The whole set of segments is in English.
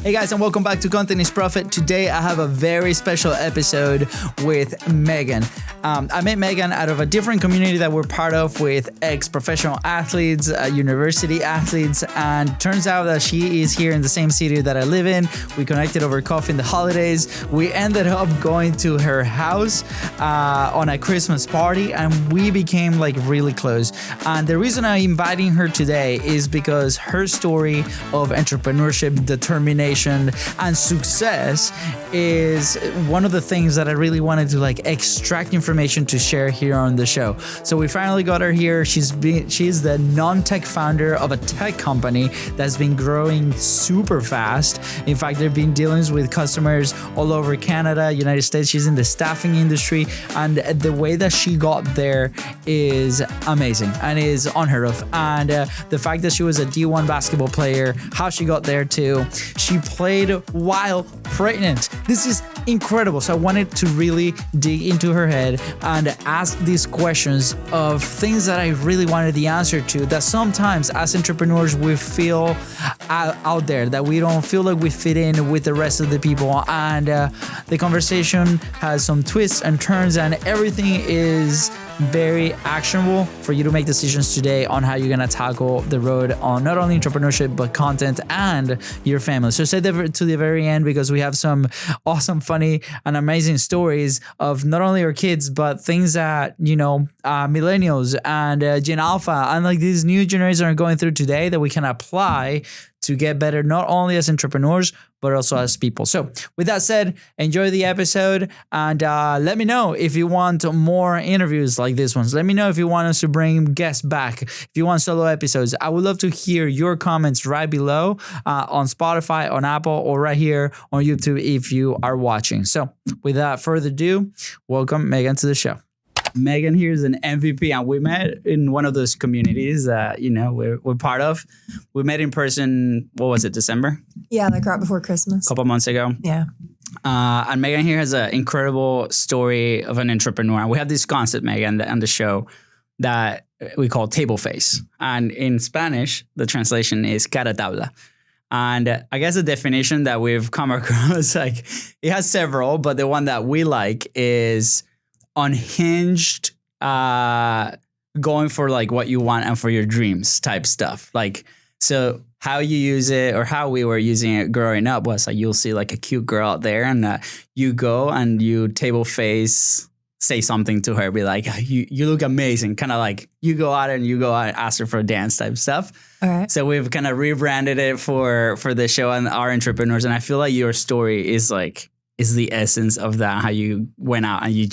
Hey guys, and welcome back to Content is Profit. Today I have a very special episode with Megan. I met Megan out of a different community that we're part of with ex-professional athletes, university athletes, and turns out that she is here in the same city that I live in. We connected over coffee in the holidays. We ended up going to her house on a Christmas party, and we became like really close. And the reason I'm inviting her today is because her story of entrepreneurship, determination, and success is one of the things that I really wanted to like extract information to share here on the show. So we finally got her here. She's the non-tech founder of a tech company that's been growing super fast. In fact, they've been dealing with customers all over Canada, United States. She's in the staffing industry, and the way that she got there is amazing and is unheard of. And the fact that she was a D1 basketball player, how she got there too. She played while pregnant. This is incredible. So I wanted to really dig into her head and ask these questions of things that I really wanted the answer to, that sometimes as entrepreneurs we feel out there, that we don't feel like we fit in with the rest of the people. And the conversation has some twists and turns, and everything is very actionable for you to make decisions today on how you're going to tackle the road on not only entrepreneurship, but content and your family. So stay there to the very end, because we have some awesome, funny, and amazing stories of not only our kids, but things that, millennials and Gen Alpha and like these new generations are going through today that we can apply to get better, not only as entrepreneurs, but also as people. So with that said, enjoy the episode, and let me know if you want more interviews like this ones. Let me know if you want us to bring guests back, if you want solo episodes. I would love to hear your comments right below on Spotify, on Apple, or right here on YouTube if you are watching. So without further ado, welcome Megan to the show. Megan here is an MVP, and we met in one of those communities that, we're part of. We met in person, what was it, December? Yeah, like right before Christmas. A couple months ago. Yeah. And Megan here has an incredible story of an entrepreneur. And we have this concept, Megan, on the show that we call table face. And in Spanish, the translation is cara tabla. And I guess the definition that we've come across, like, it has several, but the one that we like is unhinged, going for like what you want and for your dreams type stuff. Like, so how you use it, or how we were using it growing up, was like, you'll see like a cute girl out there, and you go and you table face, say something to her, be like, you look amazing. Kind of like you go out and ask her for a dance type stuff. All right. So we've kind of rebranded it for the show and our entrepreneurs. And I feel like your story is the essence of that, how you went out and you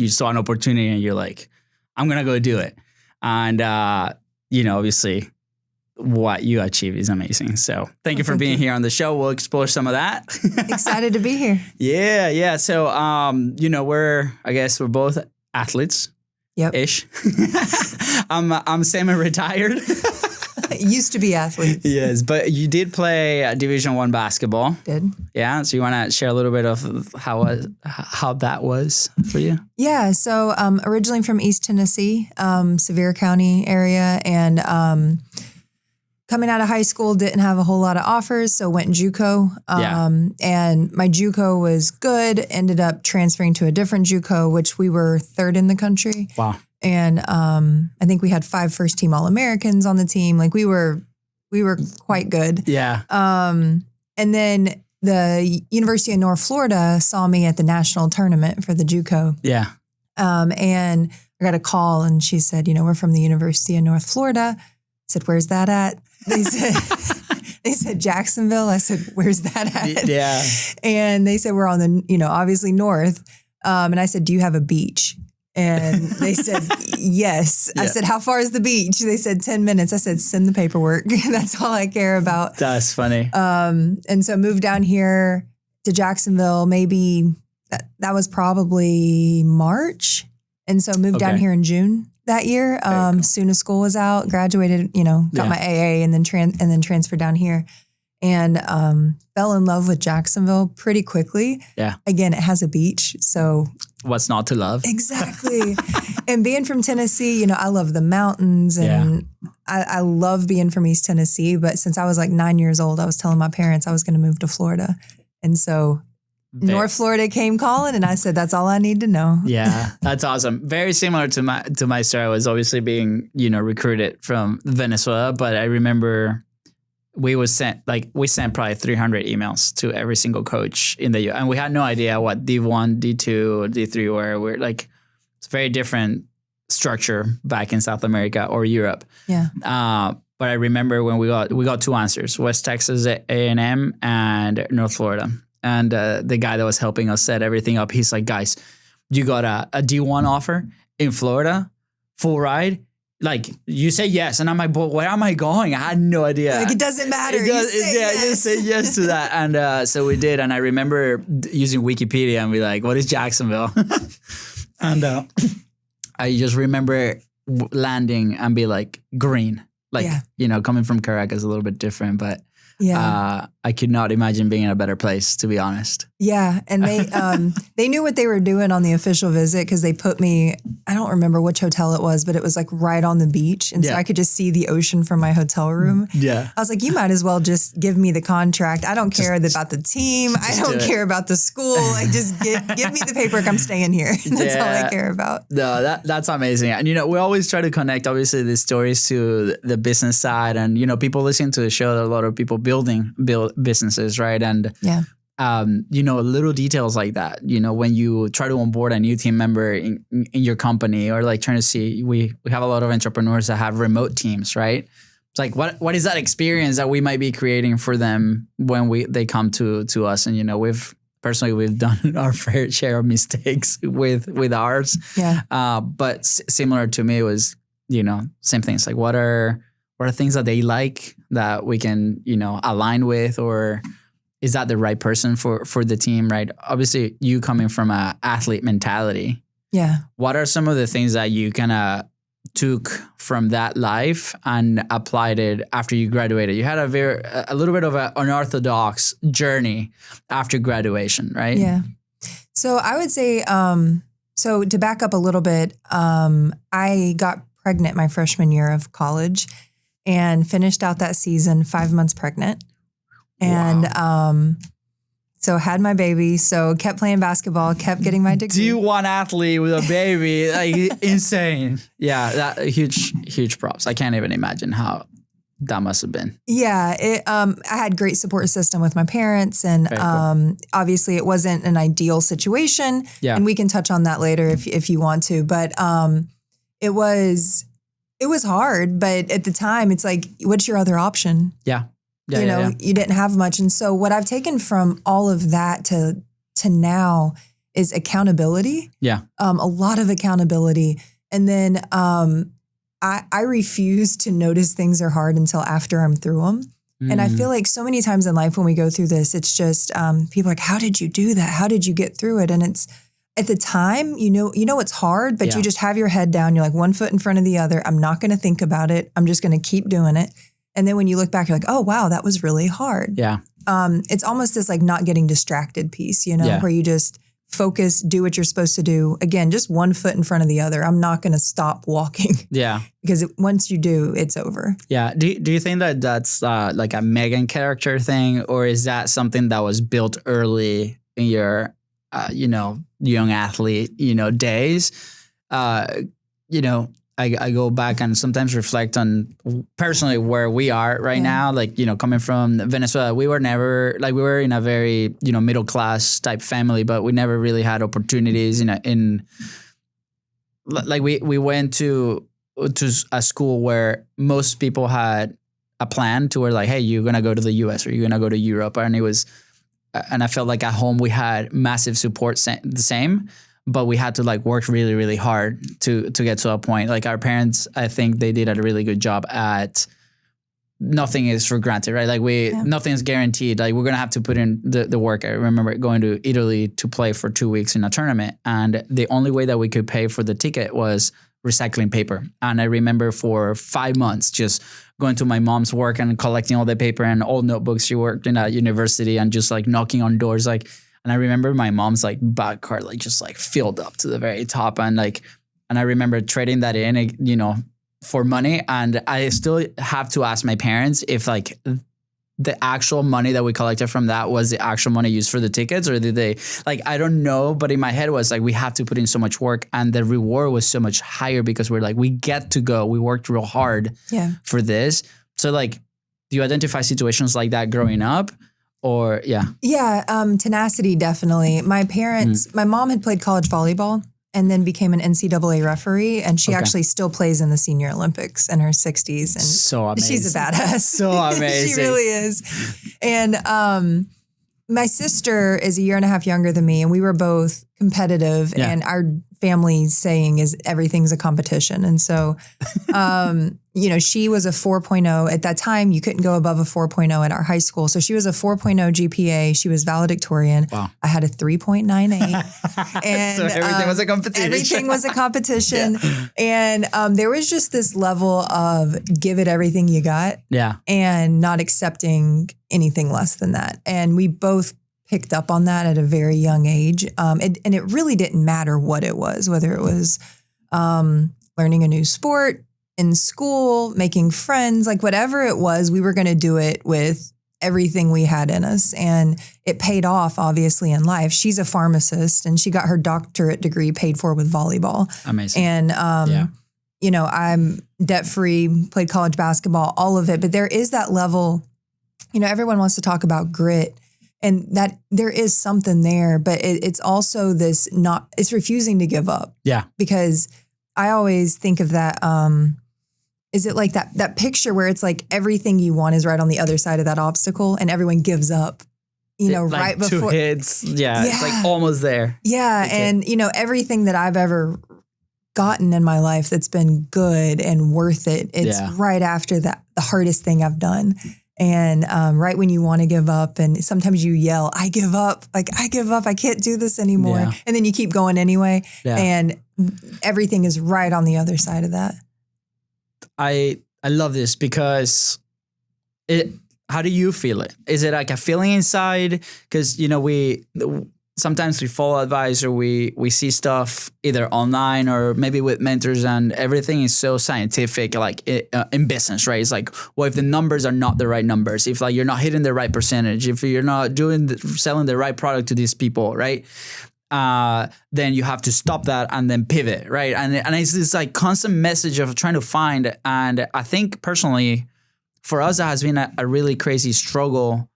saw an opportunity and you're like, I'm going to go do it. And, obviously what you achieve is amazing. So thank you for being here on the show. We'll explore some of that. Excited to be here. Yeah. So, we're both athletes. Yep. Ish. I'm semi-retired. Used to be athletes. Yes, but you did play Division I basketball. Did. Yeah, so you want to share a little bit of how that was for you? Yeah, so originally from East Tennessee, Sevier County area, and coming out of high school, didn't have a whole lot of offers, so went JUCO. And my JUCO was good, ended up transferring to a different JUCO, which we were third in the country. Wow. And I think we had 5 first-team All-Americans on the team. Like we were quite good. Yeah. And then the University of North Florida saw me at the national tournament for the JUCO. Yeah. And I got a call, and she said, we're from the University of North Florida. I said, where's that at? They said Jacksonville. I said, where's that at? Yeah. And they said, we're on the, obviously north. And I said, do you have a beach? And they said, yes. Yeah. I said, how far is the beach? They said 10 minutes. I said, send the paperwork. That's all I care about. That's funny. And so moved down here to Jacksonville, maybe that was probably March. And so moved down here in June that year. Cool. Soon as school was out, graduated, got my AA and then transferred down here. And fell in love with Jacksonville pretty quickly. Yeah. Again, it has a beach, so what's not to love? Exactly. And being from Tennessee, I love the mountains and I love being from East Tennessee, but since I was like 9 years old, I was telling my parents I was going to move to Florida. And so North Florida came calling, and I said, that's all I need to know. Yeah, that's awesome. Very similar to my story. I was obviously being, recruited from Venezuela, but I remember we sent probably 300 emails to every single coach in the U.S. And we had no idea what D1, D2, D3 were. We're like, it's a very different structure back in South America or Europe. Yeah. But I remember when we got two answers: West Texas A&M and North Florida. And the guy that was helping us set everything up, he's like, guys, you got a D1 offer in Florida, full ride. Like, you say yes. And I'm like, but where am I going? I had no idea. Like, it doesn't matter. You say yes to that. And so we did. And I remember using Wikipedia and be like, what is Jacksonville? And I just remember landing and be like, green. Like, coming from Caracas, a little bit different, but I could not imagine being in a better place, to be honest. Yeah. And they knew what they were doing on the official visit, because they put me, I don't remember which hotel it was, but it was like right on the beach. And so I could just see the ocean from my hotel room. Yeah. I was like, you might as well just give me the contract. I don't care about the team. I don't care about the school. Like, just give me the paperwork. I'm staying here. That's all I care about. No, that's amazing. And, we always try to connect, obviously, these stories to the business side. And, people listening to the show, a lot of people build businesses, right? And little details like that, when you try to onboard a new team member in your company, or like trying to see, we have a lot of entrepreneurs that have remote teams, right? It's like, what is that experience that we might be creating for them when they come to us? And, we've done our fair share of mistakes with ours. Yeah. But similar to me, it was, same things. Like, what are things that they like that we can, align with, or is that the right person for the team, right? Obviously, you coming from an athlete mentality. Yeah. What are some of the things that you kind of took from that life and applied it after you graduated? You had a little bit of an unorthodox journey after graduation, right? Yeah. So I would say, so to back up a little bit, I got pregnant my freshman year of college and finished out that season 5 months pregnant. And so had my baby, so kept playing basketball, kept getting my degree. D1 athlete with a baby, like insane. Yeah, that huge props. I can't even imagine how that must have been. Yeah, I had great support system with my parents, and cool. Obviously it wasn't an ideal situation. Yeah. And we can touch on that later if you want to, but it was hard, but at the time it's like, what's your other option? Yeah. You didn't have much. And so what I've taken from all of that to now is accountability. Yeah. A lot of accountability. And then I refuse to notice things are hard until after I'm through them. And I feel like so many times in life when we go through this, it's just people are like, how did you do that? How did you get through it? And it's at the time, it's hard, but you just have your head down. You're like one foot in front of the other. I'm not going to think about it. I'm just going to keep doing it. And then when you look back, you're like, oh, wow, that was really hard. Yeah. It's almost this like not getting distracted piece, where you just focus, do what you're supposed to do. Again, just one foot in front of the other. I'm not going to stop walking. Yeah. Because once you do, it's over. Yeah. Do you think that that's like a Megan character thing, or is that something that was built early in your, young athlete, days? I go back and sometimes reflect on personally where we are right now. Like, coming from Venezuela, we were never we were in a very, middle class type family, but we never really had opportunities we went to a school where most people had a plan to where like, hey, you're going to go to the US or you're going to go to Europe. And I felt like at home we had massive support, the same. But we had to work really, really hard to get to a point. Like our parents, I think they did a really good job at nothing is for granted, right? Like nothing's guaranteed. Like we're going to have to put in the work. I remember going to Italy to play for 2 weeks in a tournament. And the only way that we could pay for the ticket was recycling paper. And I remember for 5 months just going to my mom's work and collecting all the paper and old notebooks. She worked in a university and just knocking on doors, and I remember my mom's back cart just filled up to the very top, and I remember trading that in, for money. And I still have to ask my parents if like the actual money that we collected from that was the actual money used for the tickets, or did they, like, I don't know, but in my head was like, we have to put in so much work and the reward was so much higher because we're like, we get to go, we worked real hard for this. So like, do you identify situations like that growing up? Or tenacity, definitely. My parents, my mom had played college volleyball and then became an NCAA referee, and she actually still plays in the Senior Olympics in her 60s. And so amazing. She's a badass. So amazing. She really is. And my sister is 1.5 years younger than me, and we were both competitive, and our family saying is everything's a competition. And so, you know, she was a 4.0. At that time, you couldn't go above a 4.0 at our high school. So she was a 4.0 GPA. She was valedictorian. Wow. I had a 3.98. And so everything was a competition. Everything was a competition. And there was just this level of give it everything you got. Yeah. And not accepting anything less than that. And we both picked up on that at a very young age. And it really didn't matter what it was, whether it was learning a new sport, in school, making friends, like whatever it was, we were going to do it with everything we had in us. And it paid off, obviously, in life. She's a pharmacist and she got her doctorate degree paid for with volleyball. Amazing. And, you know, I'm debt-free, played college basketball, all of it. But there is that level, you know, everyone wants to talk about grit, and that there is something there, but it's also this it's refusing to give up. Yeah. Because I always think of that, is it like that picture where it's like everything you want is right on the other side of that obstacle and everyone gives up, you know, like right before. 2 hits. Yeah. It's like almost there. Yeah. And, you know, everything that I've ever gotten in my life that's been good and worth it, it's right after the hardest thing I've done. And right when you want to give up, and sometimes you yell, I give up, like I give up, I can't do this anymore. Yeah. And then you keep going anyway. Yeah. And everything is right on the other side of that. I love this because how do you feel it? Is it like a feeling inside? Because, you know, sometimes we follow advice or we see stuff either online or maybe with mentors, and everything is so scientific, like in business, right? It's like, well, if the numbers are not the right numbers, if like you're not hitting the right percentage, if you're not selling the right product to these people, right? Then you have to stop that and then pivot, right? And it's this like constant message of trying to find. And I think personally, for us, that has been a really crazy struggle,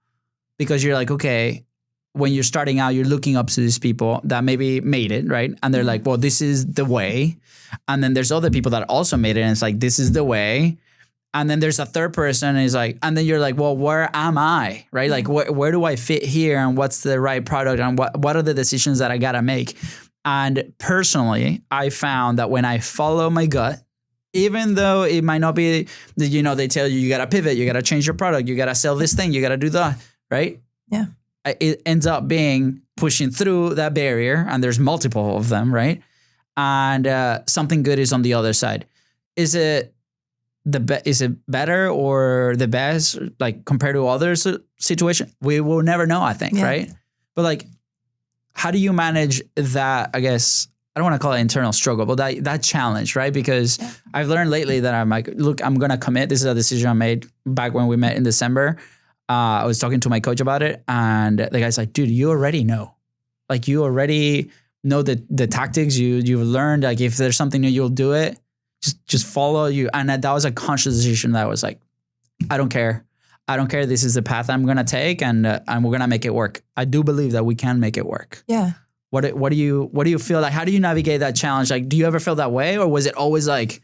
because you're like, okay, when you're starting out, you're looking up to these people that maybe made it, right? And they're like, well, this is the way. And then there's other people that also made it, and it's like, this is the way. And then there's a third person, and it's like, and then you're like, well, where am I, right? Like, where do I fit here, and what's the right product, and what are the decisions that I gotta make? And personally, I found that when I follow my gut, even though it might not be, you know, they tell you gotta pivot, you gotta change your product, you gotta sell this thing, you gotta do that, right? Yeah. It ends up being pushing through that barrier, and there's multiple of them, right? And something good is on the other side. Is it better or the best, like compared to other situation? We will never know, I think, right? But like, how do you manage that? I guess I don't want to call it internal struggle, but that challenge, right? Because I've learned lately that I'm like, look, I'm gonna commit. This is a decision I made back when we met in December. I was talking to my coach about it, and the guy's like, dude, you already know. Like, you already know the tactics. You've learned, like, if there's something new, you'll do it. Just follow you. And that was a conscious decision that I was like, I don't care. This is the path I'm going to take, and we're going to make it work. I do believe that we can make it work. Yeah. What do you feel like? How do you navigate that challenge? Like, do you ever feel that way, or was it always like,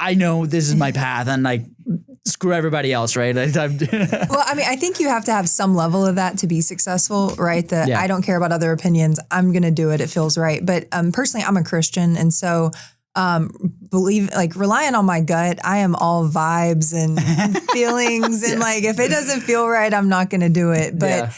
I know this is my path, and like, screw everybody else, right? Well, I mean, I think you have to have some level of that to be successful, right? I don't care about other opinions. I'm going to do it. It feels right. But personally, I'm a Christian. And so relying on my gut, I am all vibes and feelings. And like, if it doesn't feel right, I'm not going to do it. But,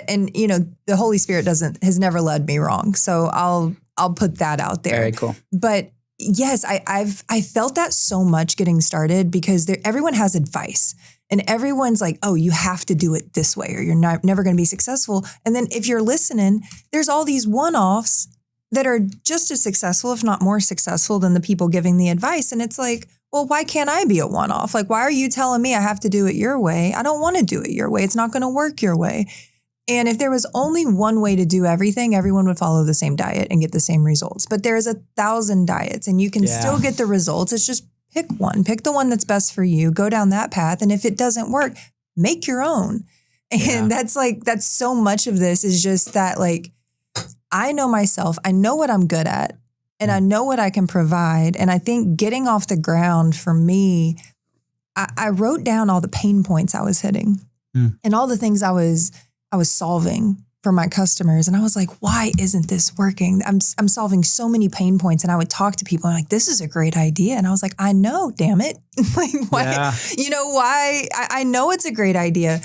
and you know, the Holy Spirit has never led me wrong. So I'll put that out there. Very cool. But yes, I felt that so much getting started, because everyone has advice, and everyone's like, oh, you have to do it this way or you're never going to be successful. And then if you're listening, there's all these one-offs that are just as successful, if not more successful, than the people giving the advice. And it's like, well, why can't I be a one-off? Like, why are you telling me I have to do it your way? I don't want to do it your way. It's not going to work your way. And if there was only one way to do everything, everyone would follow the same diet and get the same results. But there's 1,000 diets and you can still get the results. It's just pick one. Pick the one that's best for you. Go down that path. And if it doesn't work, make your own. And that's so much of this is just that, like, I know myself. I know what I'm good at and I know what I can provide. And I think getting off the ground for me, I wrote down all the pain points I was hitting and all the things I was solving for my customers. And I was like, why isn't this working? I'm solving so many pain points. And I would talk to people and like, this is a great idea. And I was like, I know, damn it. Like, why, why? I know it's a great idea.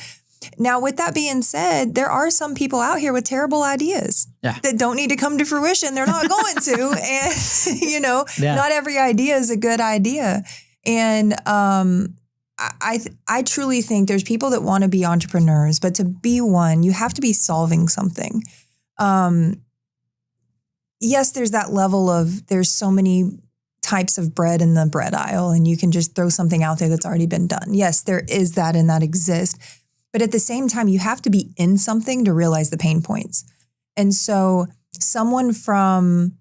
Now, with that being said, there are some people out here with terrible ideas that don't need to come to fruition. They're not going to. And, not every idea is a good idea. And, I truly think there's people that want to be entrepreneurs, but to be one, you have to be solving something. Yes, there's that level of there's so many types of bread in the bread aisle and you can just throw something out there that's already been done. Yes, there is that and that exists. But at the same time, you have to be in something to realize the pain points. And so someone from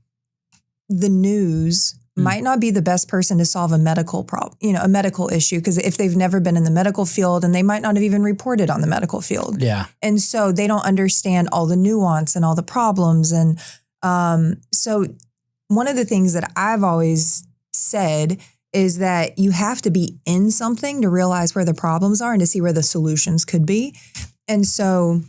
the news might not be the best person to solve a medical problem, a medical issue, because if they've never been in the medical field and they might not have even reported on the medical field. Yeah. And so they don't understand all the nuance and all the problems. And so one of the things that I've always said is that you have to be in something to realize where the problems are and to see where the solutions could be. And so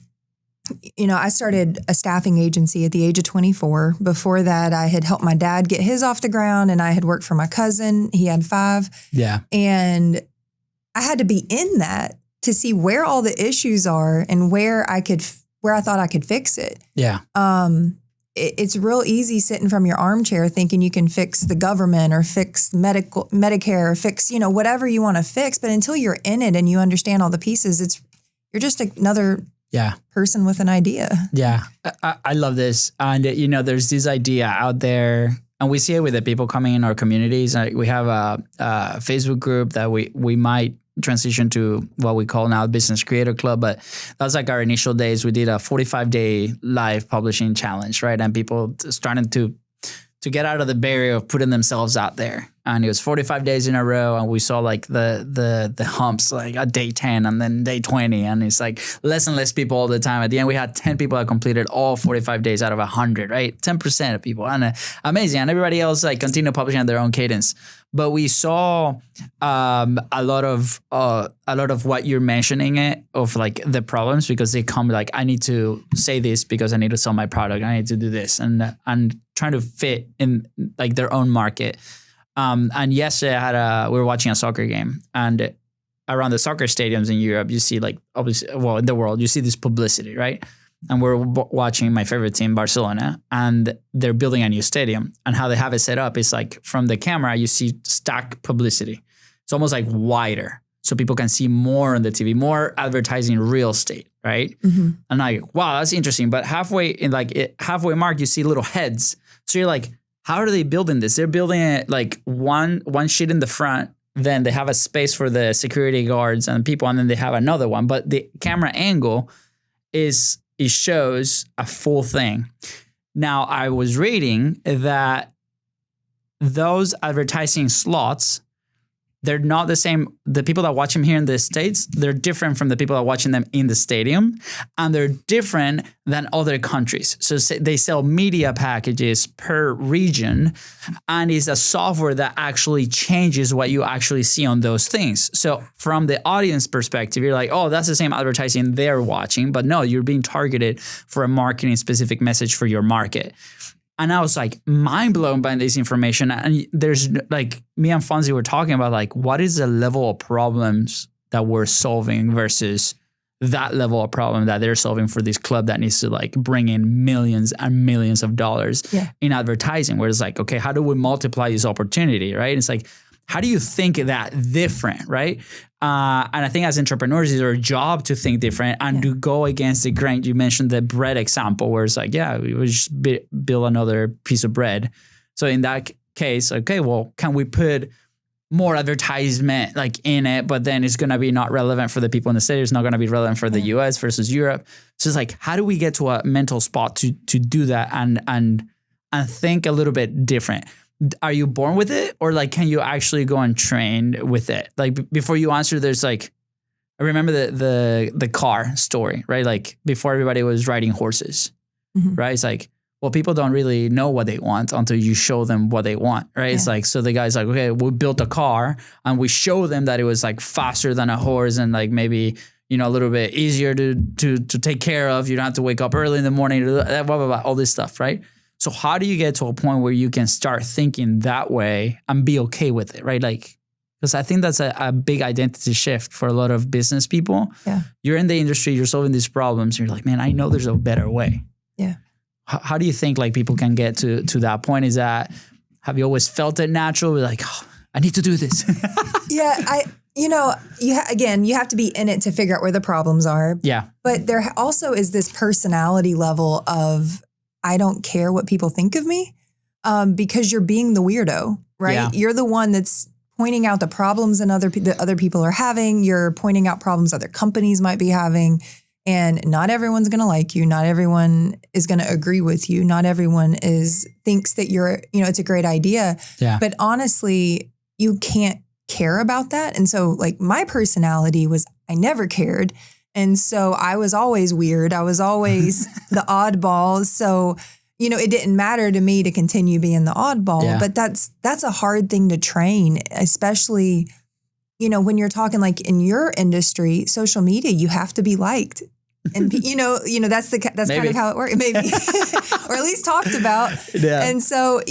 I started a staffing agency at the age of 24. Before that, I had helped my dad get his off the ground and I had worked for my cousin. He had 5. Yeah. And I had to be in that to see where all the issues are and where I thought I could fix it. Yeah. It's real easy sitting from your armchair thinking you can fix the government or fix Medicare or fix, whatever you want to fix. But until you're in it and you understand all the pieces, you're just another person with an idea. Yeah. I love this. And, there's this idea out there and we see it with the people coming in our communities. We have a Facebook group that we might transition to what we call now Business Creator Club. But that's like our initial days. We did a 45-day live publishing challenge, right? And people starting to get out of the barrier of putting themselves out there. And it was 45 days in a row. And we saw like the humps like at day 10 and then day 20. And it's like less and less people all the time. At the end, we had 10 people that completed all 45 days out of 100, right? 10% of people. And amazing. And everybody else like continued publishing at their own cadence. But we saw a lot of what you're mentioning of like the problems because they come like, I need to say this because I need to sell my product. I need to do this and trying to fit in like their own market. And yesterday we were watching a soccer game and around the soccer stadiums in Europe, you see like obviously, well, in the world, you see this publicity, right? And we're watching my favorite team, Barcelona, and they're building a new stadium. And how they have it set up is like from the camera, you see stack publicity. It's almost like wider. So people can see more on the TV, more advertising real estate, right? Mm-hmm. And like, wow, that's interesting. But halfway mark, you see little heads. So you're like, how are they building this? They're building it like one sheet in the front. Then they have a space for the security guards and people. And then they have another one. But the camera angle it shows a full thing. Now, I was reading that those advertising slots, they're not the same. The people that watch them here in the States, they're different from the people that are watching them in the stadium. And they're different than other countries. So they sell media packages per region. And it's a software that actually changes what you actually see on those things. So from the audience perspective, you're like, oh, that's the same advertising they're watching. But no, you're being targeted for a marketing specific message for your market. And I was like mind blown by this information. And there's like me and Fonzie were talking about like, what is the level of problems that we're solving versus that level of problem that they're solving for this club that needs to like bring in millions and millions of dollars in advertising, where it's like, okay, how do we multiply this opportunity, right? It's like, how do you think that different, right? And I think as entrepreneurs, it's our job to think different and to go against the grain. You mentioned the bread example where it's like, we just build another piece of bread. So in that case, okay, well, can we put more advertisement like in it, but then it's going to be not relevant for the people in the city. It's not going to be relevant for the US versus Europe. So it's like, how do we get to a mental spot to do that and think a little bit different? Are you born with it, or like, can you actually go and train with it? Like before you answer, there's like, I remember the car story, right? Like before everybody was riding horses, right? It's like, well, people don't really know what they want until you show them what they want, right? Yeah. It's like, so the guy's like, okay, we built a car and we show them that it was like faster than a horse and like maybe, you know, a little bit easier to take care of. You don't have to wake up early in the morning, blah, blah, blah, all this stuff, right? So how do you get to a point where you can start thinking that way and be okay with it, right? Like, because I think that's a big identity shift for a lot of business people. Yeah. You're in the industry, you're solving these problems. And you're like, man, I know there's a better way. Yeah. How do you think like people can get to that point? Is that, have you always felt it natural? Like, oh, I need to do this. Yeah. You have to be in it to figure out where the problems are. Yeah. But there also is this personality level of, I don't care what people think of me, because you're being the weirdo, right? Yeah. You're the one that's pointing out the problems that other people are having. You're pointing out problems other companies might be having. And not everyone's going to like you. Not everyone is going to agree with you. Not everyone thinks that it's a great idea. Yeah. But honestly, you can't care about that. And so like my personality was, I never cared. And so I was always weird. I was always the oddball. So, it didn't matter to me to continue being the oddball, but that's a hard thing to train, especially, when you're talking like in your industry, social media, you have to be liked. And that's kind of how it works, maybe, or at least talked about. Yeah. And so,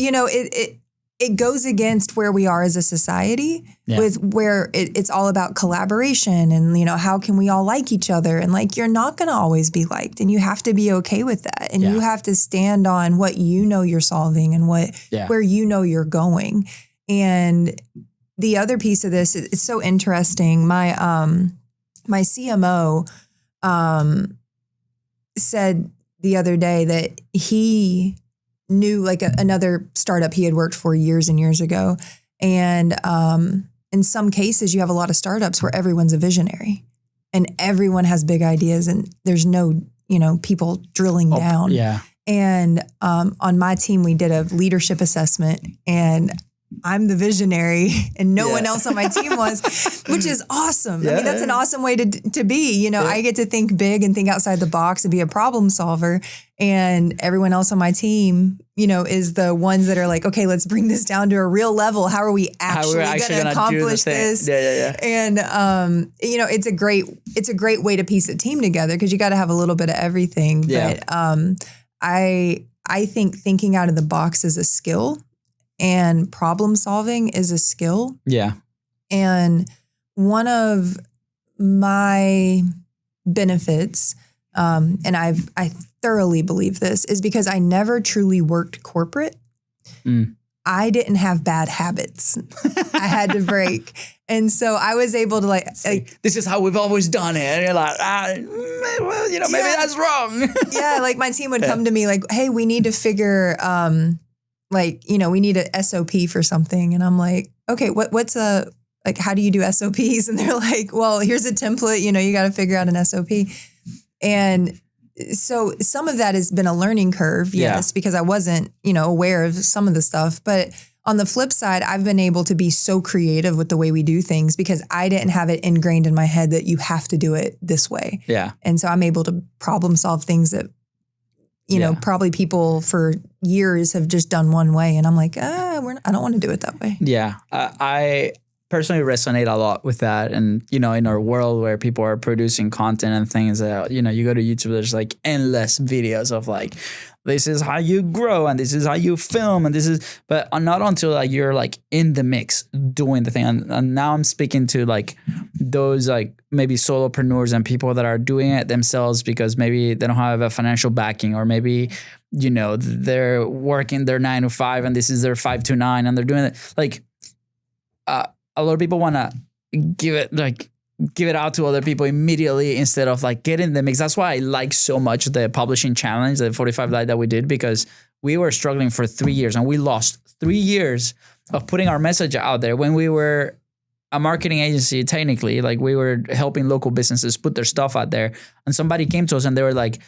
it goes against where we are as a society with where it's all about collaboration and, how can we all like each other? And like, you're not going to always be liked, and you have to be okay with that. And you have to stand on what you're solving and where you're going. And the other piece of this, it's so interesting. My CMO said the other day that he knew like another startup he had worked for years and years ago. And in some cases, you have a lot of startups where everyone's a visionary and everyone has big ideas and there's no, people drilling down. Yeah. And on my team, we did a leadership assessment, and I'm the visionary and no one else on my team was, which is awesome. Yeah. I mean, that's an awesome way to be, I get to think big and think outside the box and be a problem solver. And everyone else on my team, is the ones that are like, okay, let's bring this down to a real level. How are we actually going to accomplish this? Yeah. And, it's a great way to piece a team together because you got to have a little bit of everything. Yeah. But I think thinking out of the box is a skill. And problem solving is a skill. Yeah. And one of my benefits, and I thoroughly believe this, is because I never truly worked corporate. I didn't have bad habits. I had to break. And so I was able to like this is how we've always done it. And you're like, well, maybe that's wrong. Yeah. Like my team would come to me like, hey, we need to figure, we need a SOP for something. And I'm like, okay, what's how do you do SOPs? And they're like, well, here's a template, you got to figure out an SOP. And so some of that has been a learning curve. Yes, because I wasn't, aware of some of the stuff. But on the flip side, I've been able to be so creative with the way we do things because I didn't have it ingrained in my head that you have to do it this way. Yeah. And so I'm able to problem solve things that probably people for years have just done one way. And I'm like, I don't want to do it that way. Yeah. I personally resonate a lot with that. And, in our world where people are producing content and things that, you go to YouTube, there's like endless videos of like, this is how you grow and this is how you film and but not until like you're like in the mix doing the thing. And now I'm speaking to like those like maybe solopreneurs and people that are doing it themselves because maybe they don't have a financial backing or maybe, they're working their 9 to 5 and this is their 5 to 9 and they're doing it. Like a lot of people want to give it out to other people immediately instead of like get in the mix. That's why I like so much the publishing challenge, the 45 Live that we did, because we were struggling for 3 years and we lost 3 years of putting our message out there. When we were a marketing agency, technically, like we were helping local businesses put their stuff out there, and somebody came to us and they were like,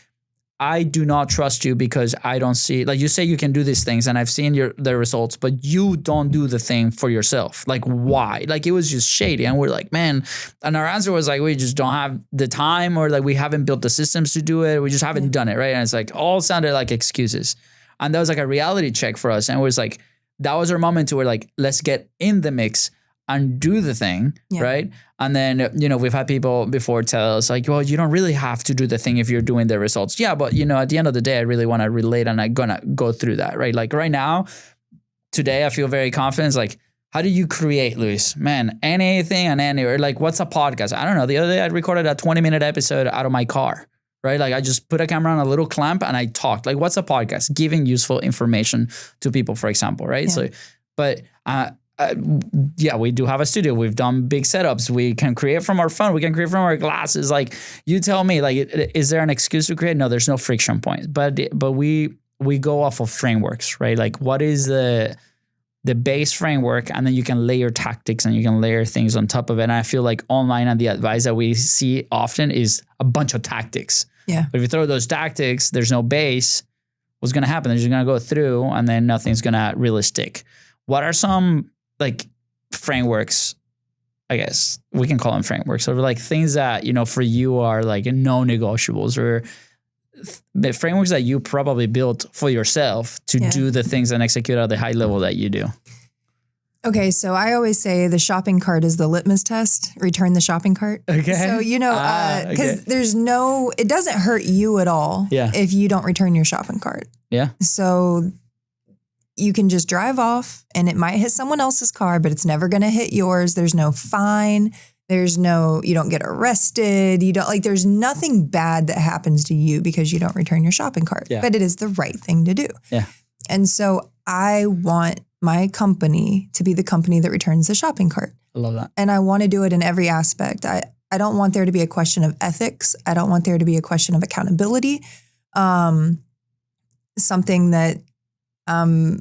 I do not trust you because I don't see, like you say you can do these things and I've seen the results, but you don't do the thing for yourself. Like why? Like it was just shady. And we're like, man, and our answer was like, we just don't have the time, or like we haven't built the systems to do it. We just haven't done it, right? And it's like all sounded like excuses. And that was like a reality check for us. And it was like, that was our moment to where like, let's get in the mix and do the thing, right? And then, you know, we've had people before tell us like, well, you don't really have to do the thing if you're doing the results. Yeah, but you know, at the end of the day, I really want to relate and I'm gonna go through that, right? Like right now, today, I feel very confident. It's like, how do you create, Luis? Man, anything and anywhere. Like, what's a podcast? I don't know. The other day, I recorded a 20-minute episode out of my car, right? Like I just put a camera on a little clamp and I talked. Like, what's a podcast? Giving useful information to people, for example, right? Yeah. So, but yeah, we do have a studio. We've done big setups. We can create from our phone. We can create from our glasses. Like you tell me, like, is there an excuse to create? No, there's no friction points. But we go off of frameworks, right? Like what is the base framework, and then you can layer tactics and you can layer things on top of it. And I feel like online and the advice that we see often is a bunch of tactics. Yeah. But if you throw those tactics, there's no base. What's going to happen? They're just going to go through and then nothing's going to really stick. What are some like frameworks, I guess we can call them frameworks, or like things that, you know, for you are like non-negotiables, or the frameworks that you probably built for yourself to do the things and execute at the high level that you do? Okay, so I always say the shopping cart is the litmus test. Return the shopping cart. Okay. So, you know, because it doesn't hurt you at all if you don't return your shopping cart. Yeah. So you can just drive off and it might hit someone else's car, but it's never going to hit yours. There's no fine. You don't get arrested. There's nothing bad that happens to you because you don't return your shopping cart, but it is the right thing to do. Yeah. And so I want my company to be the company that returns the shopping cart. I love that. And I want to do it in every aspect. I don't want there to be a question of ethics. I don't want there to be a question of accountability. Something that I'm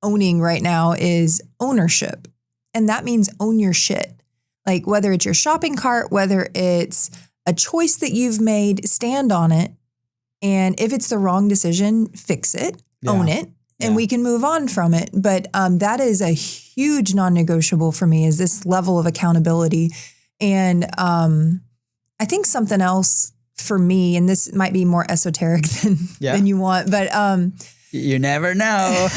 owning right now is ownership. And that means own your shit. Like whether it's your shopping cart, whether it's a choice that you've made, stand on it. And if it's the wrong decision, fix it, own it, and we can move on from it. But that is a huge non-negotiable for me, is this level of accountability. And I think something else for me, and this might be more esoteric than you want, but you never know.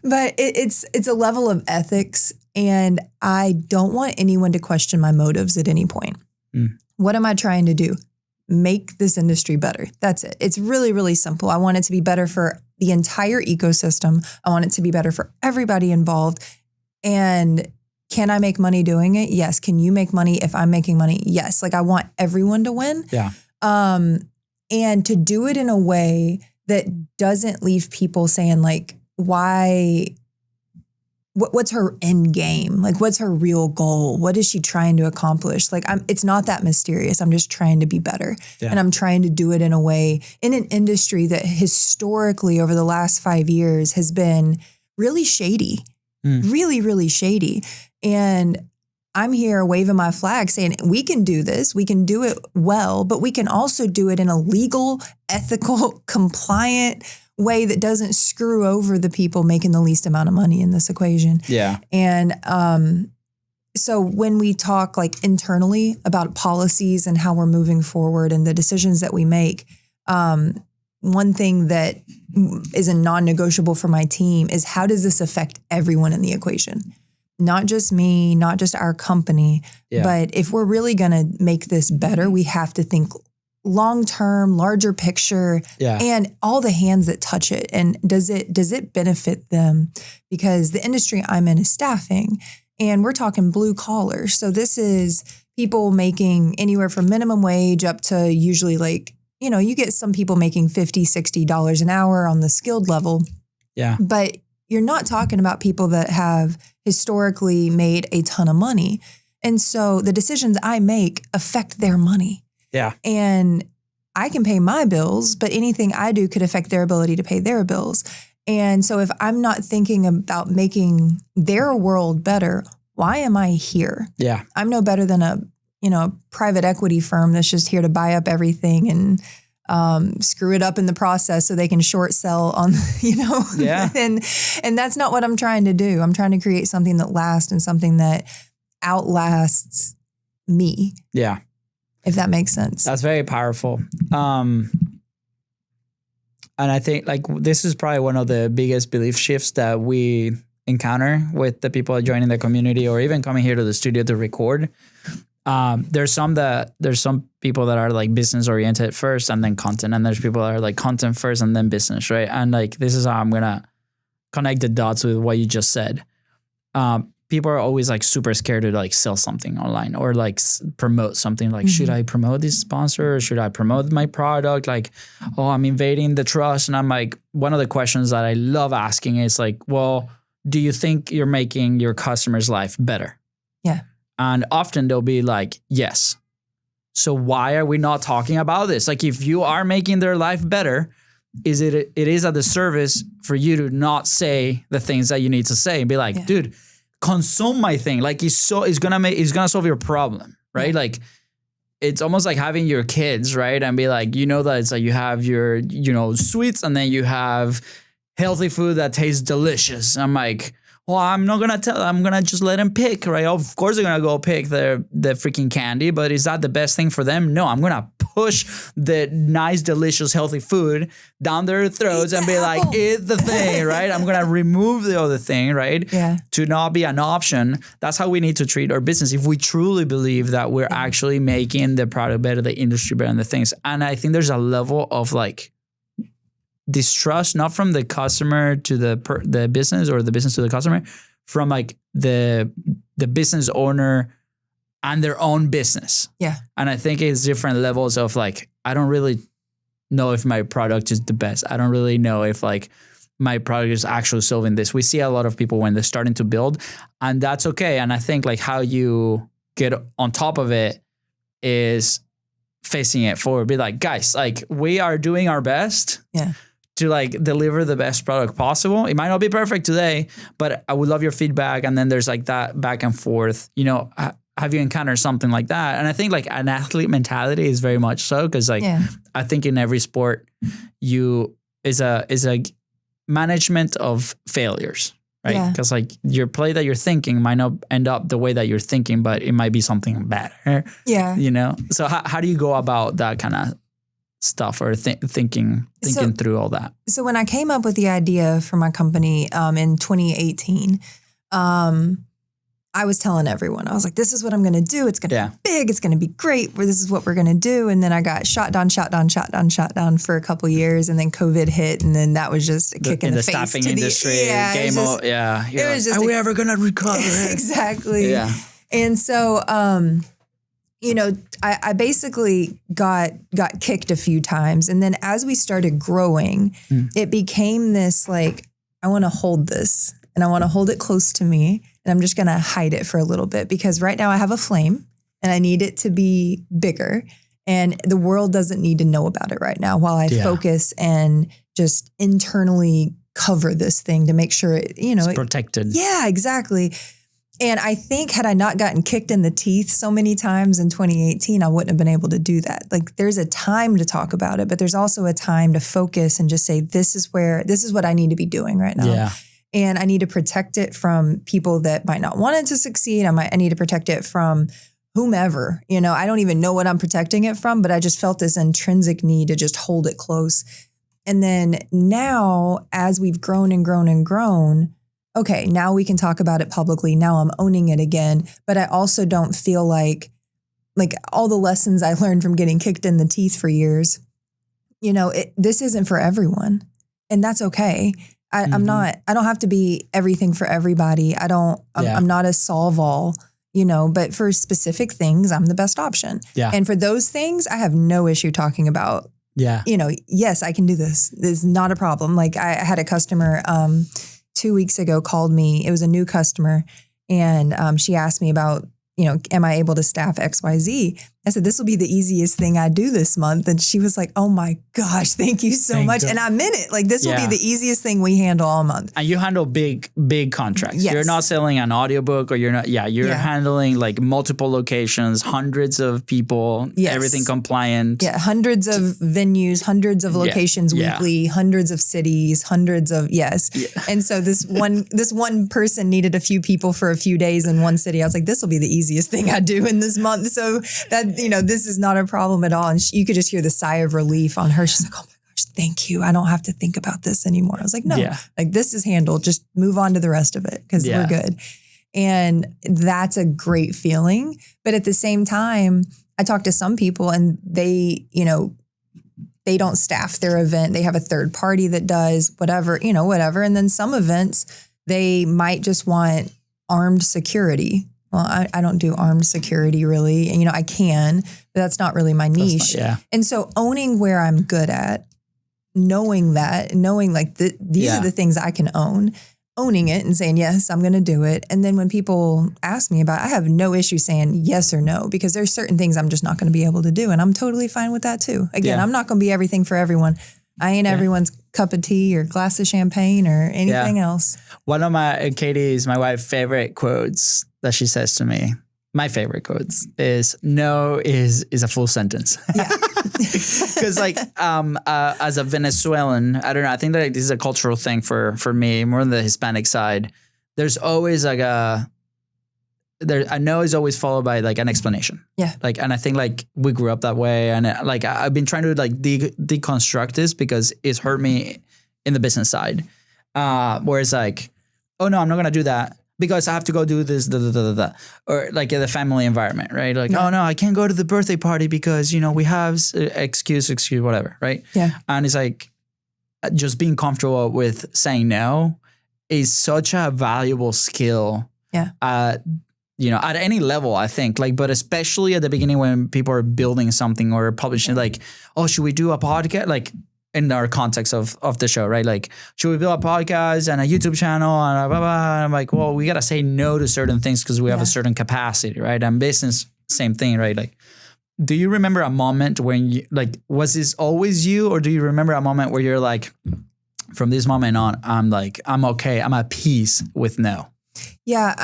But it's a level of ethics, and I don't want anyone to question my motives at any point. What am I trying to do? Make this industry better. That's it. It's really, really simple. I want it to be better for the entire ecosystem. I want it to be better for everybody involved. And can I make money doing it? Yes. Can you make money if I'm making money? Yes. Like I want everyone to win. Yeah. And to do it in a way that doesn't leave people saying like, what's her end game? Like, what's her real goal? What is she trying to accomplish? Like, it's not that mysterious. I'm just trying to be better. Yeah. And I'm trying to do it in a way, in an industry that historically over the last 5 years has been really shady, really, really shady. And I'm here waving my flag saying, we can do this. We can do it well, but we can also do it in a legal, ethical, compliant way that doesn't screw over the people making the least amount of money in this equation. Yeah. And so when we talk like internally about policies and how we're moving forward and the decisions that we make, one thing that is a non-negotiable for my team is, how does this affect everyone in the equation? Not just me, not just our company, but if we're really going to make this better, we have to think long-term, larger picture, and all the hands that touch it. And does it benefit them? Because the industry I'm in is staffing, and we're talking blue collar. So this is people making anywhere from minimum wage up to usually like, you get some people making $50, $60 an hour on the skilled level. Yeah. But you're not talking about people that have historically made a ton of money. And so the decisions I make affect their money. Yeah. And I can pay my bills, but anything I do could affect their ability to pay their bills. And so if I'm not thinking about making their world better, why am I here? Yeah. I'm no better than a private equity firm that's just here to buy up everything and screw it up in the process so they can short sell on, Yeah. and that's not what I'm trying to do. I'm trying to create something that lasts and something that outlasts me. Yeah. If that makes sense. That's very powerful. And I think like this is probably one of the biggest belief shifts that we encounter with the people joining the community or even coming here to the studio to record. There's some people that are like business oriented first and then content. And there's people that are like content first and then business, right? And like, this is how I'm going to connect the dots with what you just said. People are always like super scared to like sell something online or like promote something like, should I promote this sponsor or should I promote my product? Like, oh, I'm invading the trust. And I'm like, one of the questions that I love asking is like, well, do you think you're making your customer's life better? Yeah. And often they'll be like, yes. So why are we not talking about this? Like if you are making their life better, it is at the service for you to not say the things that you need to say and be like, dude, consume my thing. Like it's gonna solve your problem, right? Yeah. Like it's almost like having your kids, right? And be like, that it's like you have your, sweets and then you have healthy food that tastes delicious. I'm like, well, I'm not gonna I'm gonna just let them pick, right? Of course they're gonna go pick the freaking candy, but is that the best thing for them? No, I'm gonna push the nice, delicious, healthy food down their throats and be like, eat the thing, right? I'm gonna remove the other thing, right? Yeah. To not be an option. That's how we need to treat our business if we truly believe that we're actually making the product better, the industry better, and the things. And I think there's a level of like distrust, not from the customer to the business or the business to the customer, from like the business owner and their own business. Yeah. And I think it's different levels of like, I don't really know if my product is the best. I don't really know if like my product is actually solving this. We see a lot of people when they're starting to build, and that's okay. And I think like how you get on top of it is facing it forward. Be like, guys, like we are doing our best. Yeah. To like deliver the best product possible. It might not be perfect today, but I would love your feedback. And then there's like that back and forth, have you encountered something like that? And I think like an athlete mentality is very much so. Cause like, I think in every sport is a management of failures, right? Yeah. Cause like your play that you're thinking might not end up the way that you're thinking, but it might be something better. Yeah. So how do you go about that kind of stuff or thinking through all that? So when I came up with the idea for my company in 2018, I was telling everyone, I was like, this is what I'm going to do. It's going to be big. It's going to be great. This is what we're going to do. And then I got shot down for a couple of years. And then COVID hit. And then that was just a kick in the face. Staffing industry. It was just, are we ever going to recover? Exactly. Yeah. And so, I basically got kicked a few times. And then as we started growing, it became this like, I want to hold this and I want to hold it close to me. And I'm just going to hide it for a little bit because right now I have a flame and I need it to be bigger. And the world doesn't need to know about it right now while I focus and just internally cover this thing to make sure it's protected. Yeah, exactly. And I think had I not gotten kicked in the teeth so many times in 2018, I wouldn't have been able to do that. Like there's a time to talk about it, but there's also a time to focus and just say, this is what I need to be doing right now. Yeah. And I need to protect it from people that might not want it to succeed. I need to protect it from whomever, I don't even know what I'm protecting it from, but I just felt this intrinsic need to just hold it close. And then now as we've grown and grown and grown, okay, now we can talk about it publicly. Now I'm owning it again. But I also don't feel like all the lessons I learned from getting kicked in the teeth for years, this isn't for everyone. And that's okay. I don't have to be everything for everybody. I'm not a solve all, but for specific things, I'm the best option. Yeah. And for those things, I have no issue talking about, yes, I can do this. It's not a problem. Like I had a customer, 2 weeks ago called me. It was a new customer. And she asked me about, am I able to staff XYZ? I said, this will be the easiest thing I do this month. And she was like, oh my gosh, thank you so much. And I meant it. Like, this will be the easiest thing we handle all month. And you handle big contracts. Yes. You're not selling an audiobook or you're handling like multiple locations, hundreds of people, everything compliant. Yeah. Hundreds of venues, hundreds of locations weekly, hundreds of cities, hundreds of, And so this one person needed a few people for a few days in one city. I was like, this will be the easiest thing I do in this month. So that, this is not a problem at all. And you could just hear the sigh of relief on her. She's like, oh my gosh, thank you. I don't have to think about this anymore. I was like, no, like this is handled. Just move on to the rest of it because we're good. And that's a great feeling. But at the same time, I talk to some people and they don't staff their event. They have a third party that does whatever. And then some events, they might just want armed security. Well, I don't do armed security really. And, I can, but that's not really my niche. And so owning where I'm good at, knowing like these are the things I can owning it and saying, yes, I'm going to do it. And then when people ask me about it, I have no issue saying yes or no, because there's certain things I'm just not going to be able to do. And I'm totally fine with that too. Again, I'm not going to be everything for everyone. I ain't everyone's cup of tea or glass of champagne or anything else. One of my wife's favorite quotes that she says to me, my favorite quotes is no is a full sentence. Yeah. Because as a Venezuelan, I don't know, I think that this is a cultural thing for me, more on the Hispanic side. There's always like a no is always followed by like an explanation. Yeah. And I think like we grew up that way, and I've been trying to like deconstruct this because it's hurt me in the business side. Where it's like, oh no, I'm not gonna do that because I have to go do this, or like in the family environment, right? Like, oh no, I can't go to the birthday party because we have excuse, whatever, right? Yeah. And it's like just being comfortable with saying no is such a valuable skill. Yeah. At any level, I think, but especially at the beginning when people are building something or publishing, like, oh, should we do a podcast? Like in our context of the show, right? Like, should we build a podcast and a YouTube channel and blah, blah. And I'm like, well, we got to say no to certain things because we have a certain capacity, right? And business, same thing, right? Like, do you remember a moment when you, was this always you, or do you remember a moment where you're like, from this moment on, I'm okay. I'm at peace with no. Yeah.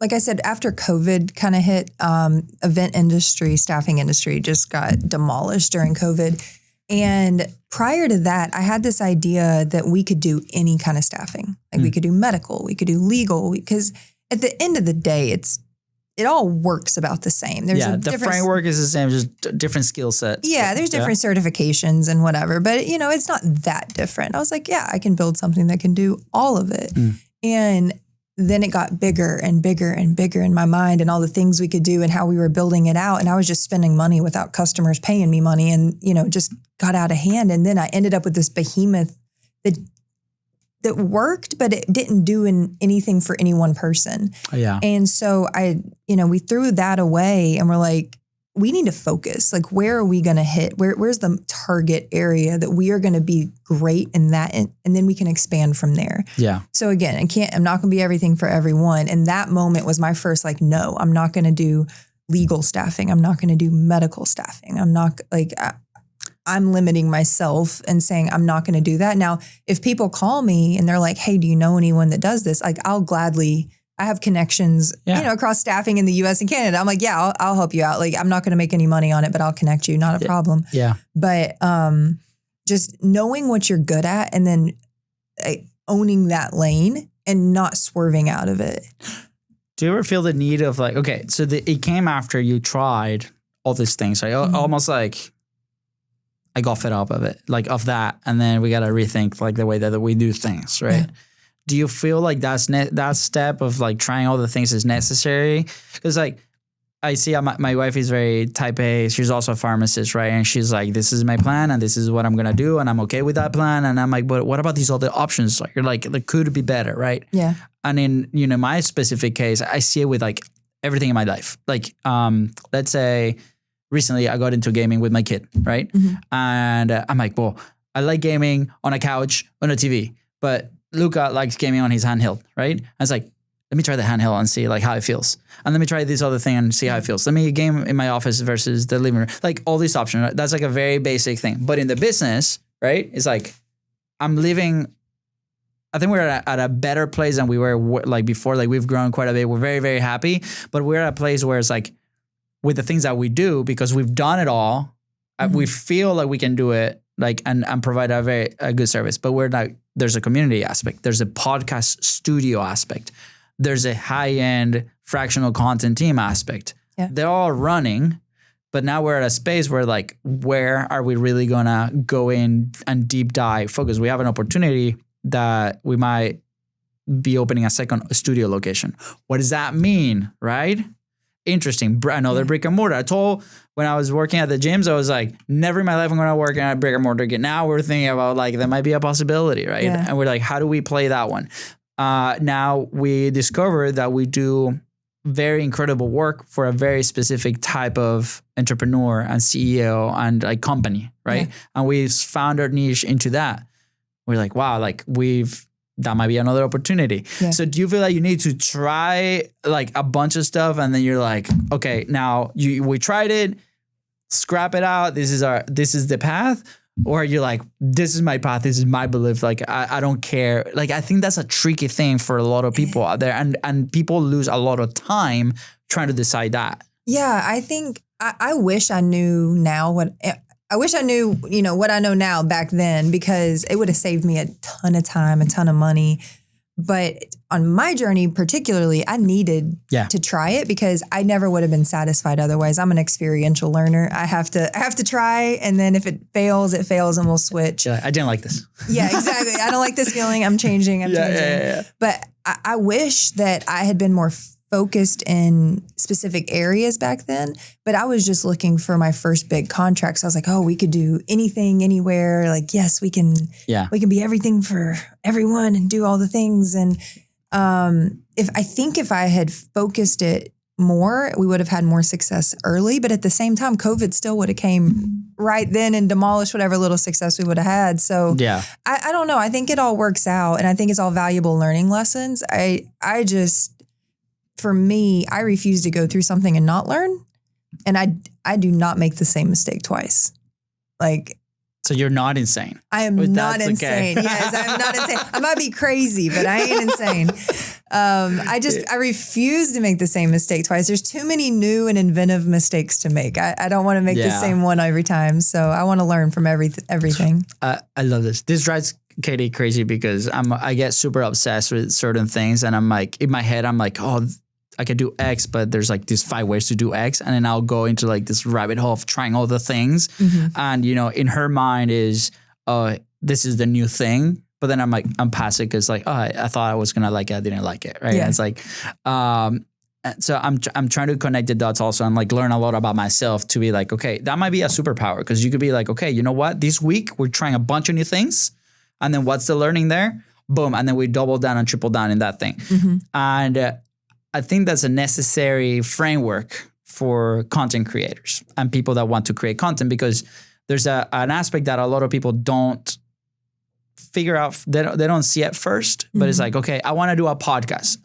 Like I said, after COVID kind of hit, event industry, staffing industry just got demolished during COVID. And prior to that, I had this idea that we could do any kind of staffing. Like we could do medical, we could do legal, because at the end of the day, it all works about the same. There's the framework is the same, just different skill sets. Yeah, there's different certifications and whatever, but it's not that different. I was like, I can build something that can do all of it. And then it got bigger and bigger and bigger in my mind, and all the things we could do and how we were building it out. And I was just spending money without customers paying me money, and, just got out of hand. And then I ended up with this behemoth that worked, but it didn't do anything for any one person. Yeah. And so we threw that away, and we're like, we need to focus. Like, where are we going to hit? Where's the target area that we are going to be great in that? And then we can expand from there. Yeah. So again, I'm not going to be everything for everyone. And that moment was my first, no, I'm not going to do legal staffing. I'm not going to do medical staffing. I'm not I'm limiting myself and saying, I'm not going to do that. Now, if people call me and they're like, hey, do you know anyone that does this? I'll gladly, I have connections, across staffing in the US and Canada. I'm like, I'll help you out. I'm not going to make any money on it, but I'll connect you. Not a problem. Yeah. But just knowing what you're good at and then owning that lane and not swerving out of it. Do you ever feel the need of okay, so it came after you tried all these things, right? Almost like I got fed up of it, of that. And then we got to rethink the way that we do things, right? Yeah. Do you feel like that step of trying all the things is necessary? Because I see my wife is very type A. She's also a pharmacist, right? And she's like, this is my plan and this is what I'm going to do. And I'm okay with that plan. And I'm like, but what about these other options? You're like, it could be better, right? Yeah. And in my specific case, I see it with everything in my life. Let's say recently I got into gaming with my kid, right? Mm-hmm. And I'm like, well, I like gaming on a couch, on a TV, but Luca likes gaming on his handheld, right? I was like, let me try the handheld and see like how it feels. And let me try this other thing and see how it feels. Let me game in my office versus the living room. Like all these options. Right? That's like a very basic thing. But in the business, right? It's like I'm living. I think we're at a better place than we were like before. Like we've grown quite a bit. We're very, very happy. But we're at a place where it's like with the things that we do, because we've done it all, we feel like we can do it like and provide a good service. But we're not. There's a community aspect. There's a podcast studio aspect. There's a high-end fractional content team aspect. Yeah. They're all running, but now we're at a space where like, where are we really gonna go in and deep dive focus? We have an opportunity that we might be opening a second studio location. What does that mean, right? Interesting. Another brick and mortar. I told when I was working at the gyms, I was like, never in my life I'm going to work at a brick and mortar again. Now we're thinking about like, that might be a possibility, right? Yeah. And we're like, how do we play that one? Now we discovered that we do very incredible work for a very specific type of entrepreneur and CEO and like company, right? Yeah. And we found our niche into that. We're like, wow, like that might be another opportunity. Yeah. So do you feel like you need to try like a bunch of stuff and then you're like, okay, now we tried it, scrap it out. This is the path. Or you're like, this is my path. This is my belief. Like, I don't care. Like, I think that's a tricky thing for a lot of people out there. And people lose a lot of time trying to decide that. Yeah, I think I wish I knew now what I know now back then, because it would have saved me a ton of time, a ton of money. But on my journey particularly, I needed to try it because I never would have been satisfied otherwise. I'm an experiential learner. I have to try, and then if it fails, and we'll switch. I didn't like this. Yeah, exactly. I don't like this feeling. I'm changing. changing. Yeah. But I wish that I had been more focused in specific areas back then, but I was just looking for my first big contract. So I was like, oh, we could do anything, anywhere. Like, yes, we can be everything for everyone and do all the things. And if I had focused it more, we would have had more success early. But at the same time, COVID still would have came right then and demolished whatever little success we would have had. So I don't know. I think it all works out, and I think it's all valuable learning lessons. For me, I refuse to go through something and not learn. And I do not make the same mistake twice. Like, so you're not insane. I am not insane. Okay. Yes, I'm not insane. I might be crazy, but I ain't insane. I refuse to make the same mistake twice. There's too many new and inventive mistakes to make. I don't want to make the same one every time. So I want to learn from everything. I love this. This drives Katie crazy because I get super obsessed with certain things, and I'm like, in my head, I'm like, oh, I could do X, but there's like these 5 ways to do X. And then I'll go into like this rabbit hole of trying all the things. Mm-hmm. And, in her mind is, this is the new thing. But then I'm like, I'm passive because like, I thought I was going to like it. I didn't like it. Right. Yeah. And it's like, so I'm trying to connect the dots also and like learn a lot about myself to be like, okay, that might be a superpower, because you could be like, okay, you know what? This week we're trying a bunch of new things. And then what's the learning there? Boom. And then we double down and triple down in that thing. Mm-hmm. And I think that's a necessary framework for content creators and people that want to create content, because there's an aspect that a lot of people don't figure out. They don't see at first, but it's like, okay, I want to do a podcast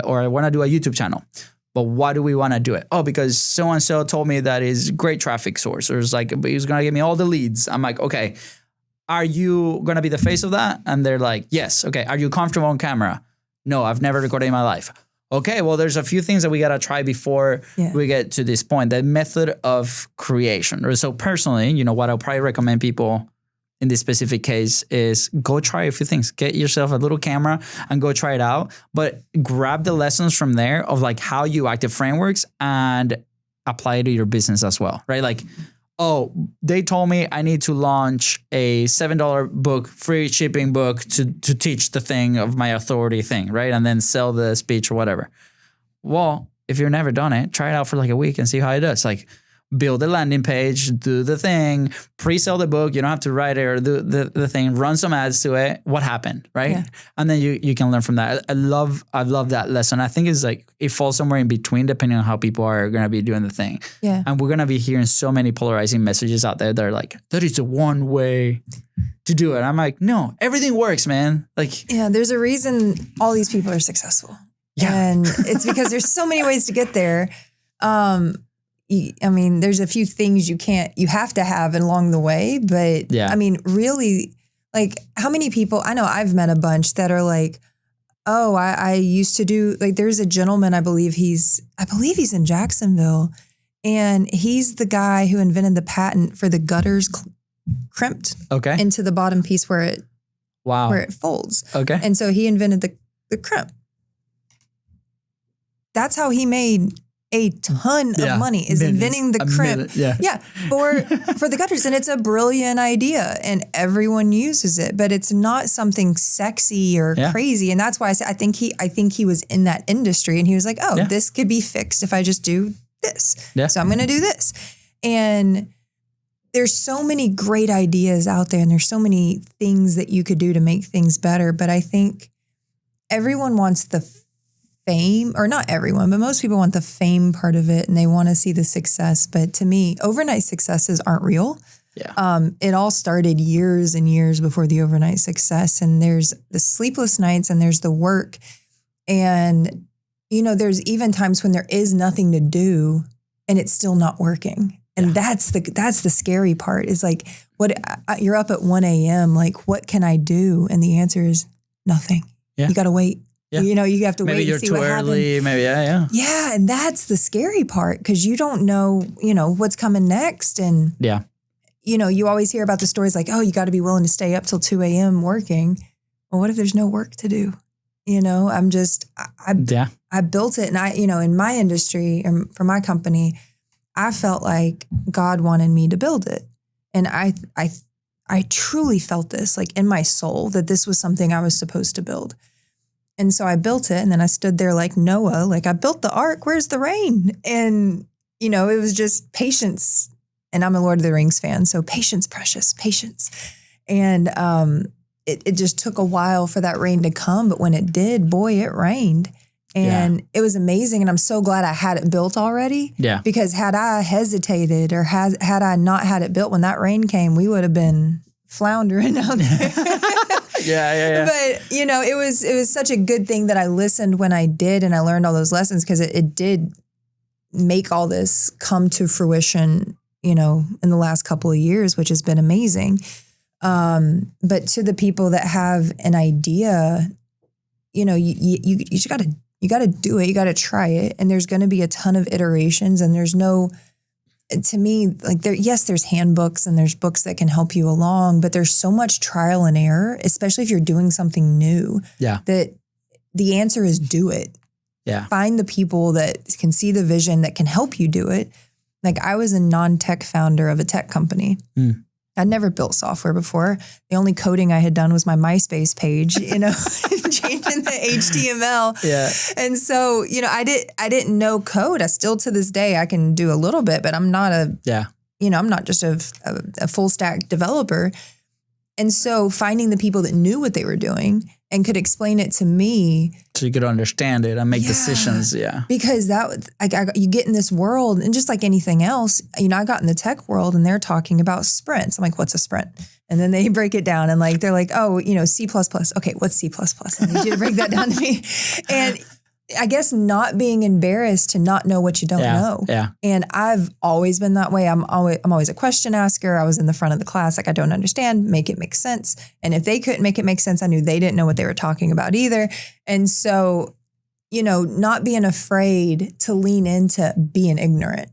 or I want to do a YouTube channel, but why do we want to do it? Oh, because so-and-so told me that is great traffic source, or it's like, he's going to give me all the leads. I'm like, okay, are you going to be the face of that? And they're like, yes. Okay. Are you comfortable on camera? No, I've never recorded in my life. Okay, well, there's a few things that we got to try before we get to this point. The method of creation. So personally, what I'll probably recommend people in this specific case is go try a few things. Get yourself a little camera and go try it out. But grab the lessons from there of like how you active frameworks and apply it to your business as well, right? Like, oh, they told me I need to launch a $7 book, free shipping book to teach the thing of my authority thing, right? And then sell the speech or whatever. Well, if you've never done it, try it out for like a week and see how it does. Like, build a landing page, do the thing, pre-sell the book. You don't have to write it or do the thing, run some ads to it. What happened, right? Yeah. And then you can learn from that. I love that lesson. I think it's like it falls somewhere in between depending on how people are going to be doing the thing. Yeah. And we're going to be hearing so many polarizing messages out there that are like, that is the one way to do it. I'm like, no, everything works, man. Like, yeah, there's a reason all these people are successful. Yeah. And it's because there's so many ways to get there. I mean, there's a few things you have to have along the way, but Yeah. I mean, really, like how many people, I know I've met a bunch that are like, oh, I used to do, like there's a gentleman, I believe he's in Jacksonville, and he's the guy who invented the patent for the gutters crimped into the bottom piece where it folds. Okay. And so he invented the crimp. That's how he made a ton of money, is inventing the crimp. For the gutters. And it's a brilliant idea and everyone uses it, but it's not something sexy or crazy. And that's why I think he was in that industry and he was like, this could be fixed if I just do this. Yeah. So I'm going to do this. And there's so many great ideas out there and there's so many things that you could do to make things better. But I think everyone wants the fame, or not everyone, but most people want the fame part of it and they want to see the success. But to me, overnight successes aren't real. Yeah. It all started years and years before the overnight success. And there's the sleepless nights and there's the work. And, there's even times when there is nothing to do and it's still not working. And that's the scary part, is like, you're up at 1 a.m. Like, what can I do? And the answer is nothing. Yeah. You got to wait. Yeah. You have to wait and see what happens. Maybe you're too early. Maybe, Yeah, and that's the scary part, because you don't know, what's coming next. And, you always hear about the stories like, oh, you got to be willing to stay up till 2 a.m. working. Well, what if there's no work to do? I built it. And in my industry and for my company, I felt like God wanted me to build it. And I truly felt this, like in my soul, that this was something I was supposed to build. And so I built it, and then I stood there like Noah, like I built the ark, where's the rain? And, it was just patience. And I'm a Lord of the Rings fan, so patience, precious, patience. And it just took a while for that rain to come, but when it did, boy, it rained. And it was amazing, and I'm so glad I had it built already. Yeah. Because had I hesitated or had I not had it built when that rain came, we would have been floundering out there. But, it was such a good thing that I listened when I did, and I learned all those lessons, because it did make all this come to fruition, in the last couple of years, which has been amazing. But to the people that have an idea, you just got to, you got to do it. You got to try it. And there's going to be a ton of iterations, and there's no, to me, like there's handbooks and there's books that can help you along, but there's so much trial and error, especially if you're doing something new, that the answer is do it. Yeah. Find the people that can see the vision, that can help you do it. Like, I was a non-tech founder of a tech company. I'd never built software before. The only coding I had done was my MySpace page, changing the HTML. Yeah. And so, I didn't know code. I still, to this day, I can do a little bit, but I'm not I'm not just a full stack developer. And so finding the people that knew what they were doing and could explain it to me. So you could understand it and make decisions. Yeah. Because you get in this world, and just like anything else, I got in the tech world and they're talking about sprints. I'm like, what's a sprint? And then they break it down and they're like, oh, C++. Okay, what's C++? I need you to break that down to me. And I guess not being embarrassed to not know what you don't know. Yeah. And I've always been that way. I'm always a question asker. I was in the front of the class, like, I don't understand, make it make sense. And if they couldn't make it make sense, I knew they didn't know what they were talking about either. And so, not being afraid to lean into being ignorant.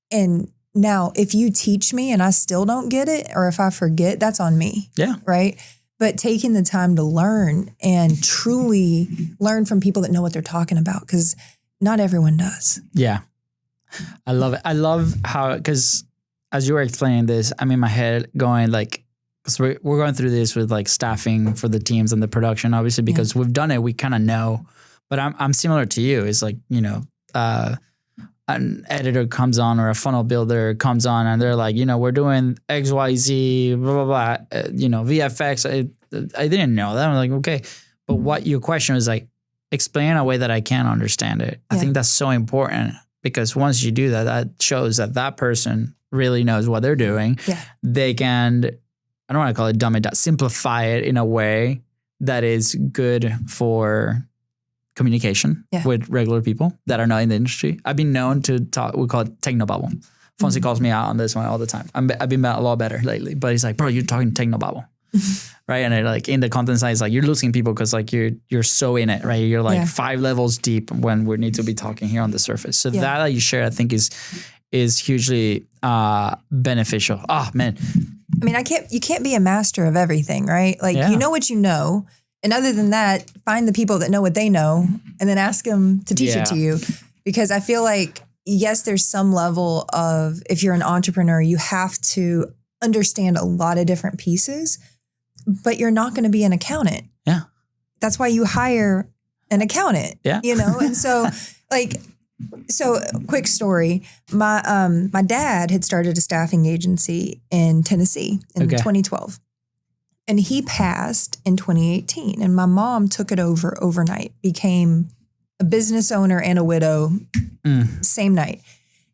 And now, if you teach me and I still don't get it, or if I forget, that's on me. Yeah. Right. But taking the time to learn and truly learn from people that know what they're talking about, because not everyone does. Yeah. I love it. I love how, because as you were explaining this, I'm in my head going like, because we're going through this with like staffing for the teams and the production, obviously, because we've done it, we kind of know. But I'm similar to you. It's like, an editor comes on or a funnel builder comes on and they're like, we're doing X, Y, Z, blah, blah, blah, VFX. I didn't know that. I'm like, okay. But what your question was like, explain in a way that I can understand it. Yeah. I think that's so important, because once you do that, that shows that person really knows what they're doing. Yeah. They can, I don't want to call it dumb it down, simplify it in a way that is good for communication Yeah. with regular people that are not in the industry. I've been known to talk, we call it technobabble. Fonzie calls me out on this one all the time. I've been a lot better lately, but he's like, bro, you're talking technobabble. Right. And like in the content side, it's like you're losing people because like you're so in it, right? You're like 5 levels deep when we need to be talking here on the surface. So that you share, I think is hugely beneficial. Oh man. I mean, you can't be a master of everything, right? Like you know what you know. And other than that, find the people that know what they know and then ask them to teach it to you. Because I feel like, yes, there's some level of, if you're an entrepreneur, you have to understand a lot of different pieces, but you're not going to be an accountant. Yeah. That's why you hire an accountant, you know? And so quick story. My dad had started a staffing agency in Tennessee in 2012. And he passed in 2018. And my mom took it over overnight, became a business owner and a widow same night,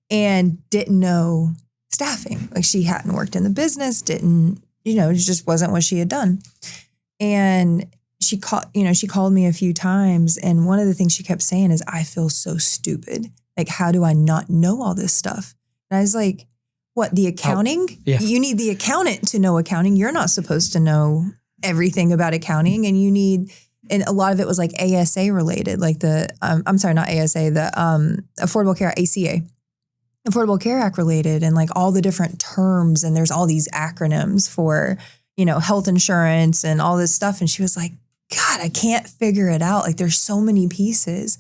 and didn't know staffing. Like she hadn't worked in the business, didn't, it just wasn't what she had done. And she called me a few times. And one of the things she kept saying is, I feel so stupid. Like, how do I not know all this stuff? And I was like, what, the accounting? You need the accountant to know accounting. You're not supposed to know everything about accounting. And a lot of it was like ASA related, like I'm sorry, not ASA, the Affordable Care, ACA, Affordable Care Act related, and like all the different terms. And there's all these acronyms for, health insurance and all this stuff. And she was like, God, I can't figure it out. Like there's so many pieces.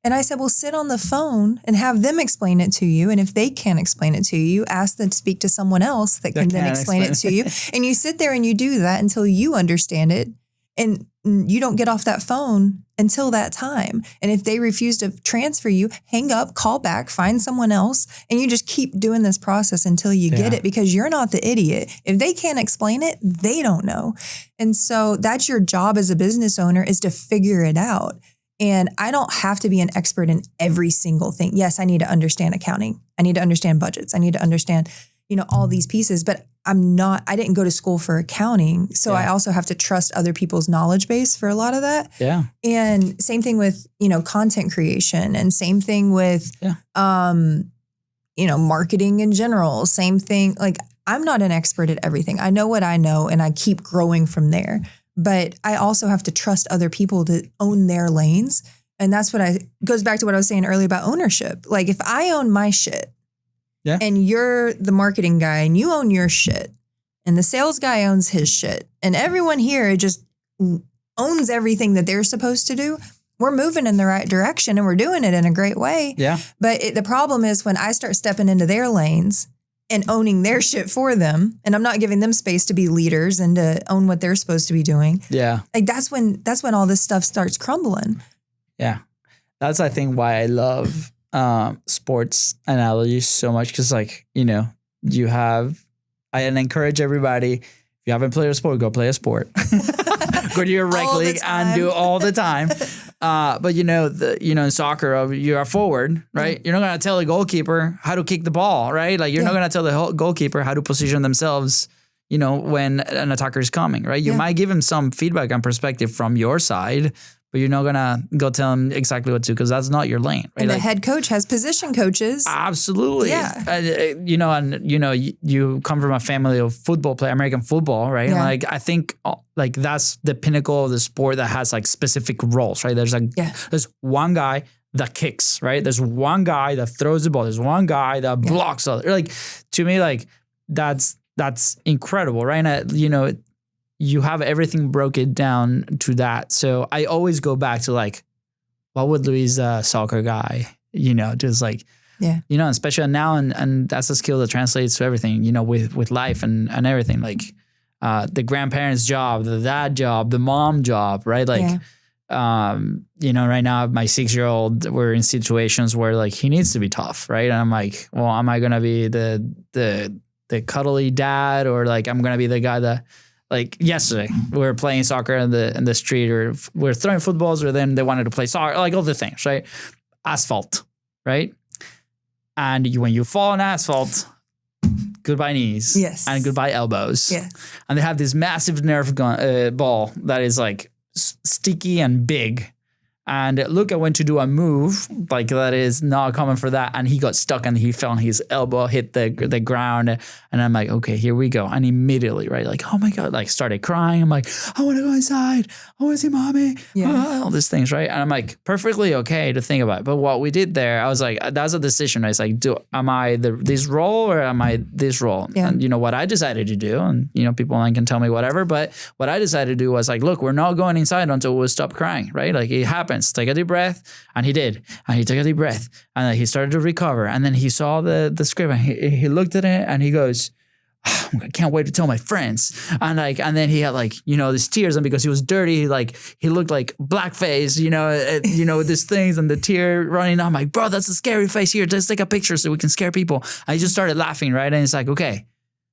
And I said, well, sit on the phone and have them explain it to you. And if they can't explain it to you, ask them to speak to someone else that can then explain it to you. And you sit there and you do that until you understand it. And you don't get off that phone until that time. And if they refuse to transfer you, hang up, call back, find someone else. And you just keep doing this process until you get it, because you're not the idiot. If they can't explain it, they don't know. And so that's your job as a business owner, is to figure it out. And I don't have to be an expert in every single thing. Yes, I need to understand accounting. I need to understand budgets. I need to understand, all these pieces, but I didn't go to school for accounting. So I also have to trust other people's knowledge base for a lot of that. Yeah. And same thing with, content creation, and same thing with, marketing in general. Same thing. Like, I'm not an expert at everything. I know what I know, and I keep growing from there. But I also have to trust other people to own their lanes. And that's goes back to what I was saying earlier about ownership. Like, if I own my shit, and you're the marketing guy and you own your shit, and the sales guy owns his shit, and everyone here just owns everything that they're supposed to do, we're moving in the right direction and we're doing it in a great way. Yeah. But the problem is when I start stepping into their lanes and owning their shit for them, and I'm not giving them space to be leaders and to own what they're supposed to be doing. Yeah. Like that's when all this stuff starts crumbling. Yeah. That's, I think, why I love sports analogies so much. Because I encourage everybody, if you haven't played a sport, go play a sport. Go to your rec league and do all the time. But in soccer, you're a forward, right? You're not going to tell the goalkeeper how to kick the ball, right? Like you're not going to tell the goalkeeper how to position themselves, when an attacker is coming, right? You might give him some feedback and perspective from your side, but you're not going to go tell him exactly what to do, because that's not your lane, right? And the head coach has position coaches. Absolutely. Yeah. You come from a family of football play, American football, right? Yeah. And I think that's the pinnacle of the sport that has specific roles, right? There's one guy that kicks, right? There's one guy that throws the ball. There's one guy that blocks. To me, that's incredible, right? And you have everything broken down to that. So I always go back to what would Luis, soccer guy, especially now. And that's a skill that translates to everything, with life and everything, the grandparents' job, the dad job, the mom job, right? Right now my 6-year-old, we're in situations where he needs to be tough, right? And I'm like, well, am I going to be the cuddly dad, or I'm going to be the guy that, yesterday we were playing soccer in the street, or we're throwing footballs, or then they wanted to play soccer, all the things, right? Asphalt, right? And when you fall on asphalt, goodbye knees, and goodbye elbows. Yeah. And they have this massive Nerf gun, ball that is sticky and big, And Luca went to do a move like that is not common for that, and he got stuck and he fell on his elbow, hit the ground, and I'm like, okay, here we go. And immediately, right, like, oh my God, like started crying. I'm like, I want to go inside. I want to see mommy. All these things, right? And I'm like, perfectly okay to think about it. But what we did there, I was like, that's a decision. I was like, am I this role or am I this role? Yeah. And you know what I decided to do, and you know, people online can tell me whatever, but what I decided to do was like, look, we're not going inside until we stop crying, right? Like it happens. Take a deep breath. And he did. And he took a deep breath. And he started to recover. And then he saw the script and he looked at it and he goes, oh, I can't wait to tell my friends. And then he had like, you know, these tears. And because he was dirty, he looked like blackface, with these things and the tear running. I'm like, bro, that's a scary face here. Let's take a picture so we can scare people. And he just started laughing, right? And it's like, okay,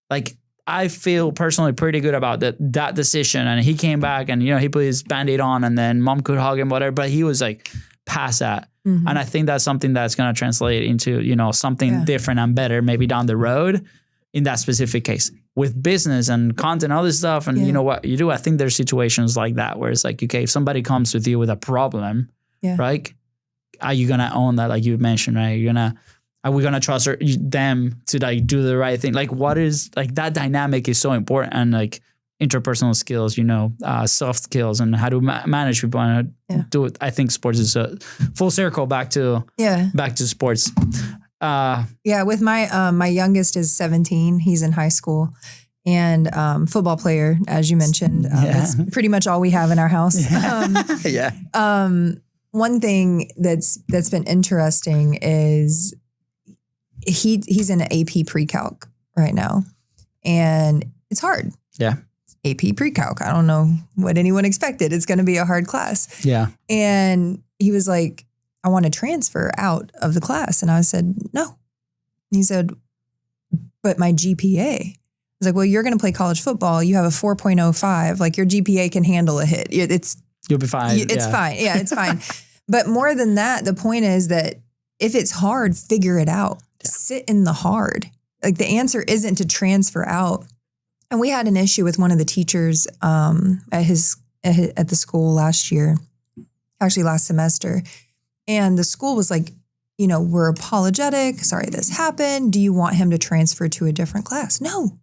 like, I feel personally pretty good about that decision. And he came back and, you know, he put his Band-Aid on and then mom could hug him, whatever. But he was like past that. Mm-hmm. And I think that's something that's going to translate into, you know, something different and better maybe down the road in that specific case. With business and content, all this stuff. And you know what you do? I think there's situations like that where it's like, okay, if somebody comes with you with a problem, right? Are you going to own that? Like you mentioned, right? Are we going to trust them to like do the right thing? Like what is like that dynamic is so important, and like interpersonal skills, you know, soft skills and how to manage people and do it. I think sports is a full circle back to sports. With my youngest is 17. He's in high school and football player, as you mentioned. That's pretty much all we have in our house. One thing that's been interesting is he's in an AP pre-calc right now, and it's hard. Yeah. AP pre-calc. I don't know what anyone expected. It's going to be a hard class. Yeah. And he was like, I want to transfer out of the class. And I said, no. And he said, but my GPA. I was like, well, you're going to play college football. You have a 4.05. Like your GPA can handle a hit. You'll be fine. It's fine. Yeah, it's fine. But more than that, the point is that if it's hard, figure it out. Sit in the hard. Like the answer isn't to transfer out. And we had an issue with one of the teachers at the school last semester. And the school was like, you know, we're apologetic. Sorry, this happened. Do you want him to transfer to a different class? No,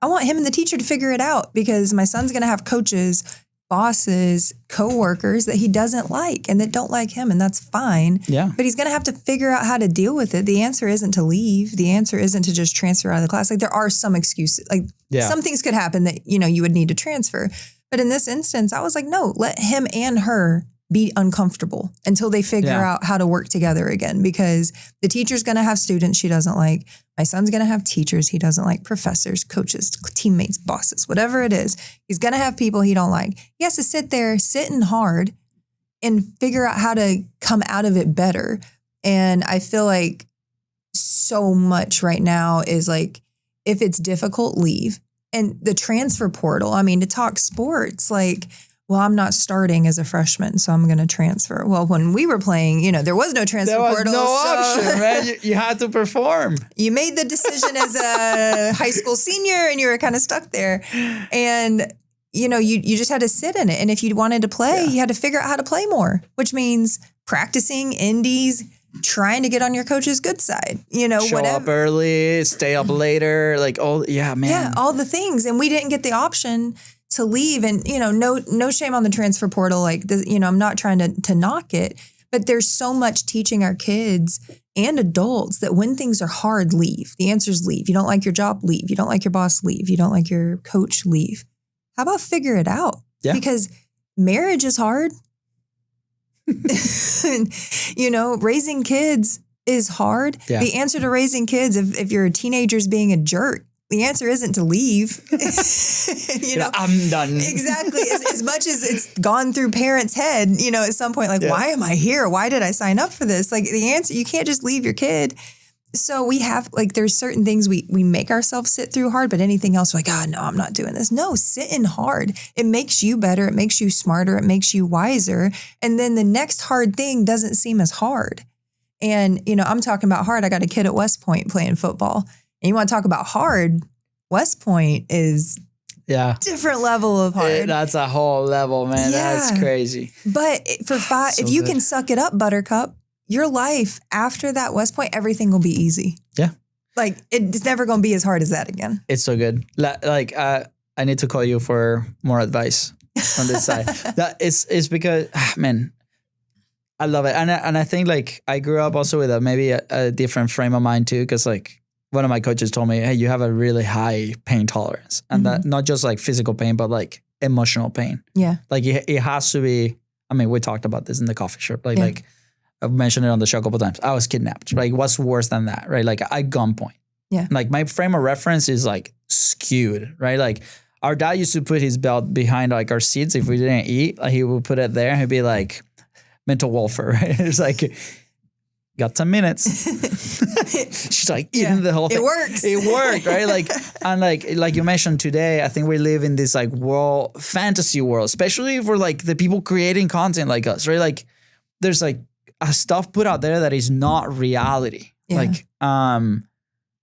I want him and the teacher to figure it out, because my son's going to have coaches, bosses, coworkers that he doesn't like and that don't like him, and that's fine. Yeah. But he's going to have to figure out how to deal with it. The answer isn't to leave. The answer isn't to just transfer out of the class. Like there are some excuses. Like some things could happen that, you know, you would need to transfer. But in this instance, I was like, no, let him and her be uncomfortable until they figure out how to work together again, because the teacher's going to have students she doesn't like. My son's going to have teachers he doesn't like, professors, coaches, teammates, bosses, whatever it is. He's going to have people he don't like. He has to sit in hard and figure out how to come out of it better. And I feel like so much right now is like, if it's difficult, leave. And the transfer portal, I mean, to talk sports, like, well, I'm not starting as a freshman, so I'm going to transfer. Well, when we were playing, you know, there was no transfer portal. There was no option, man. You had to perform. You made the decision as a high school senior, and you were kind of stuck there. And, you know, you just had to sit in it. And if you wanted to play, you had to figure out how to play more, which means practicing indies, trying to get on your coach's good side, you know, show up early, stay up later, like all the things. And we didn't get the option to leave. And, you know, no shame on the transfer portal. Like, you know, I'm not trying to knock it, but there's so much teaching our kids and adults that when things are hard, leave. The answer is leave. You don't like your job, leave. You don't like your boss, leave. You don't like your coach, leave. How about figure it out? Yeah. Because marriage is hard. You know, raising kids is hard. Yeah. The answer to raising kids, if you're a teenager's being a jerk, the answer isn't to leave. You know, I'm done. Exactly. As much as it's gone through parents' head, you know, at some point, like, why am I here? Why did I sign up for this? Like the answer, you can't just leave your kid. So we have, like, there's certain things we make ourselves sit through hard, but anything else, we're like, God, no, I'm not doing this. No, sit in hard. It makes you better. It makes you smarter. It makes you wiser. And then the next hard thing doesn't seem as hard. And, you know, I'm talking about hard. I got a kid at West Point playing football. And you want to talk about hard, West Point is Yeah. Different level of hard. That's a whole level, man. Yeah. That's crazy. But for five, if you can suck it up, Buttercup, your life after that West Point, everything will be easy. Yeah. Like it's never going to be as hard as that again. It's so good. Like I need to call you for more advice on this side. That it's because man, I love it, and I think like I grew up also with maybe a different frame of mind too, because like one of my coaches told me, hey, you have a really high pain tolerance, and that not just like physical pain, but like emotional pain. Yeah, like it has to be. I mean, we talked about this in the coffee shop. Like I've mentioned it on the show a couple of times. I was kidnapped. Like what's worse than that, right? Like at gunpoint. Yeah, like my frame of reference is like skewed, right? Like our dad used to put his belt behind like our seats if we didn't eat. Like he would put it there. He'd be like, mental warfare, right? It's like, got 10 minutes. She's like eating the whole thing. It works. It worked, right? Like, and like you mentioned today, I think we live in this like fantasy world, especially for like the people creating content like us, right? Like there's like a stuff put out there that is not reality. Yeah. Like,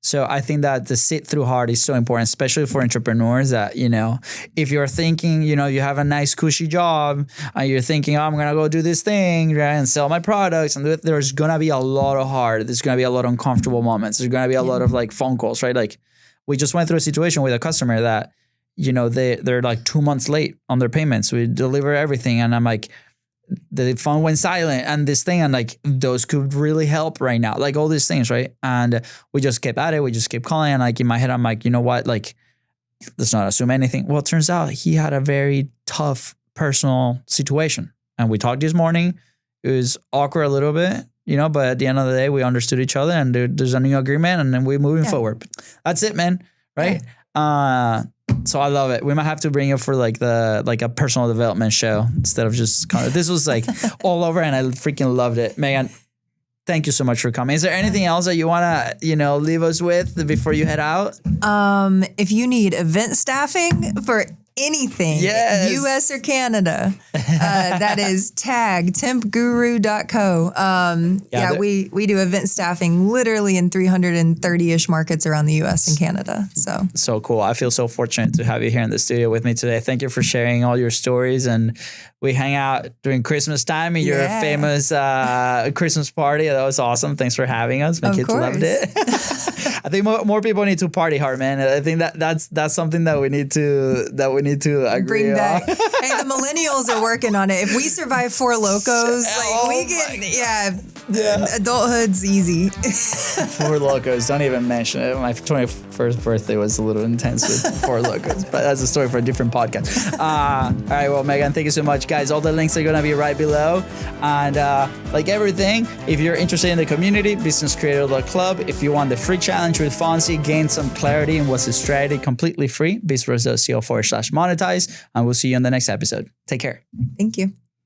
so I think that the sit through hard is so important, especially for entrepreneurs that, you know, if you're thinking, you know, you have a nice cushy job and you're thinking, oh, I'm going to go do this thing, right, and sell my products. And there's going to be a lot of hard. There's going to be a lot of uncomfortable moments. There's going to be a lot of like phone calls, right? Like we just went through a situation with a customer that, you know, they're like 2 months late on their payments. We deliver everything. And I'm like, the phone went silent and this thing, and like those could really help right now, like all these things, right? And we just kept at it. We just kept calling, and like in my head, I'm like, you know what? Like, let's not assume anything. Well, it turns out he had a very tough personal situation, and we talked this morning. It was awkward a little bit, you know, but at the end of the day, we understood each other, and there's a new agreement, and then we're moving forward. That's it, man. Right? Yeah. So I love it. We might have to bring it for like a personal development show instead of just this was like all over, and I freaking loved it. Megan, thank you so much for coming. Is there anything else that you want to, you know, leave us with before you head out? If you need event staffing for anything, yes. US or Canada, that is tag tempguru.co. We do event staffing literally in 330-ish markets around the US and Canada. So cool. I feel so fortunate to have you here in the studio with me today. Thank you for sharing all your stories, and we hang out during Christmas time at your famous Christmas party. That was awesome. Thanks for having us. My kids loved it. I think more people need to party hard, man. I think that's something that we need to agree bring back. on. Hey, the millennials are working on it. If we survive Four Locos, like we can, adulthood's easy. Four Locos, don't even mention it. My 21st birthday was a little intense with Four Locos, but that's a story for a different podcast. All right, well, Megan, thank you so much, guys. All the links are gonna be right below, and like everything, if you're interested in the community, businesscreator.club. If you want the free challenge with Fonzie, gain some clarity in what's the strategy, completely free, bizpros.co/monetize, and we'll see you on the next episode. Take care. Thank you.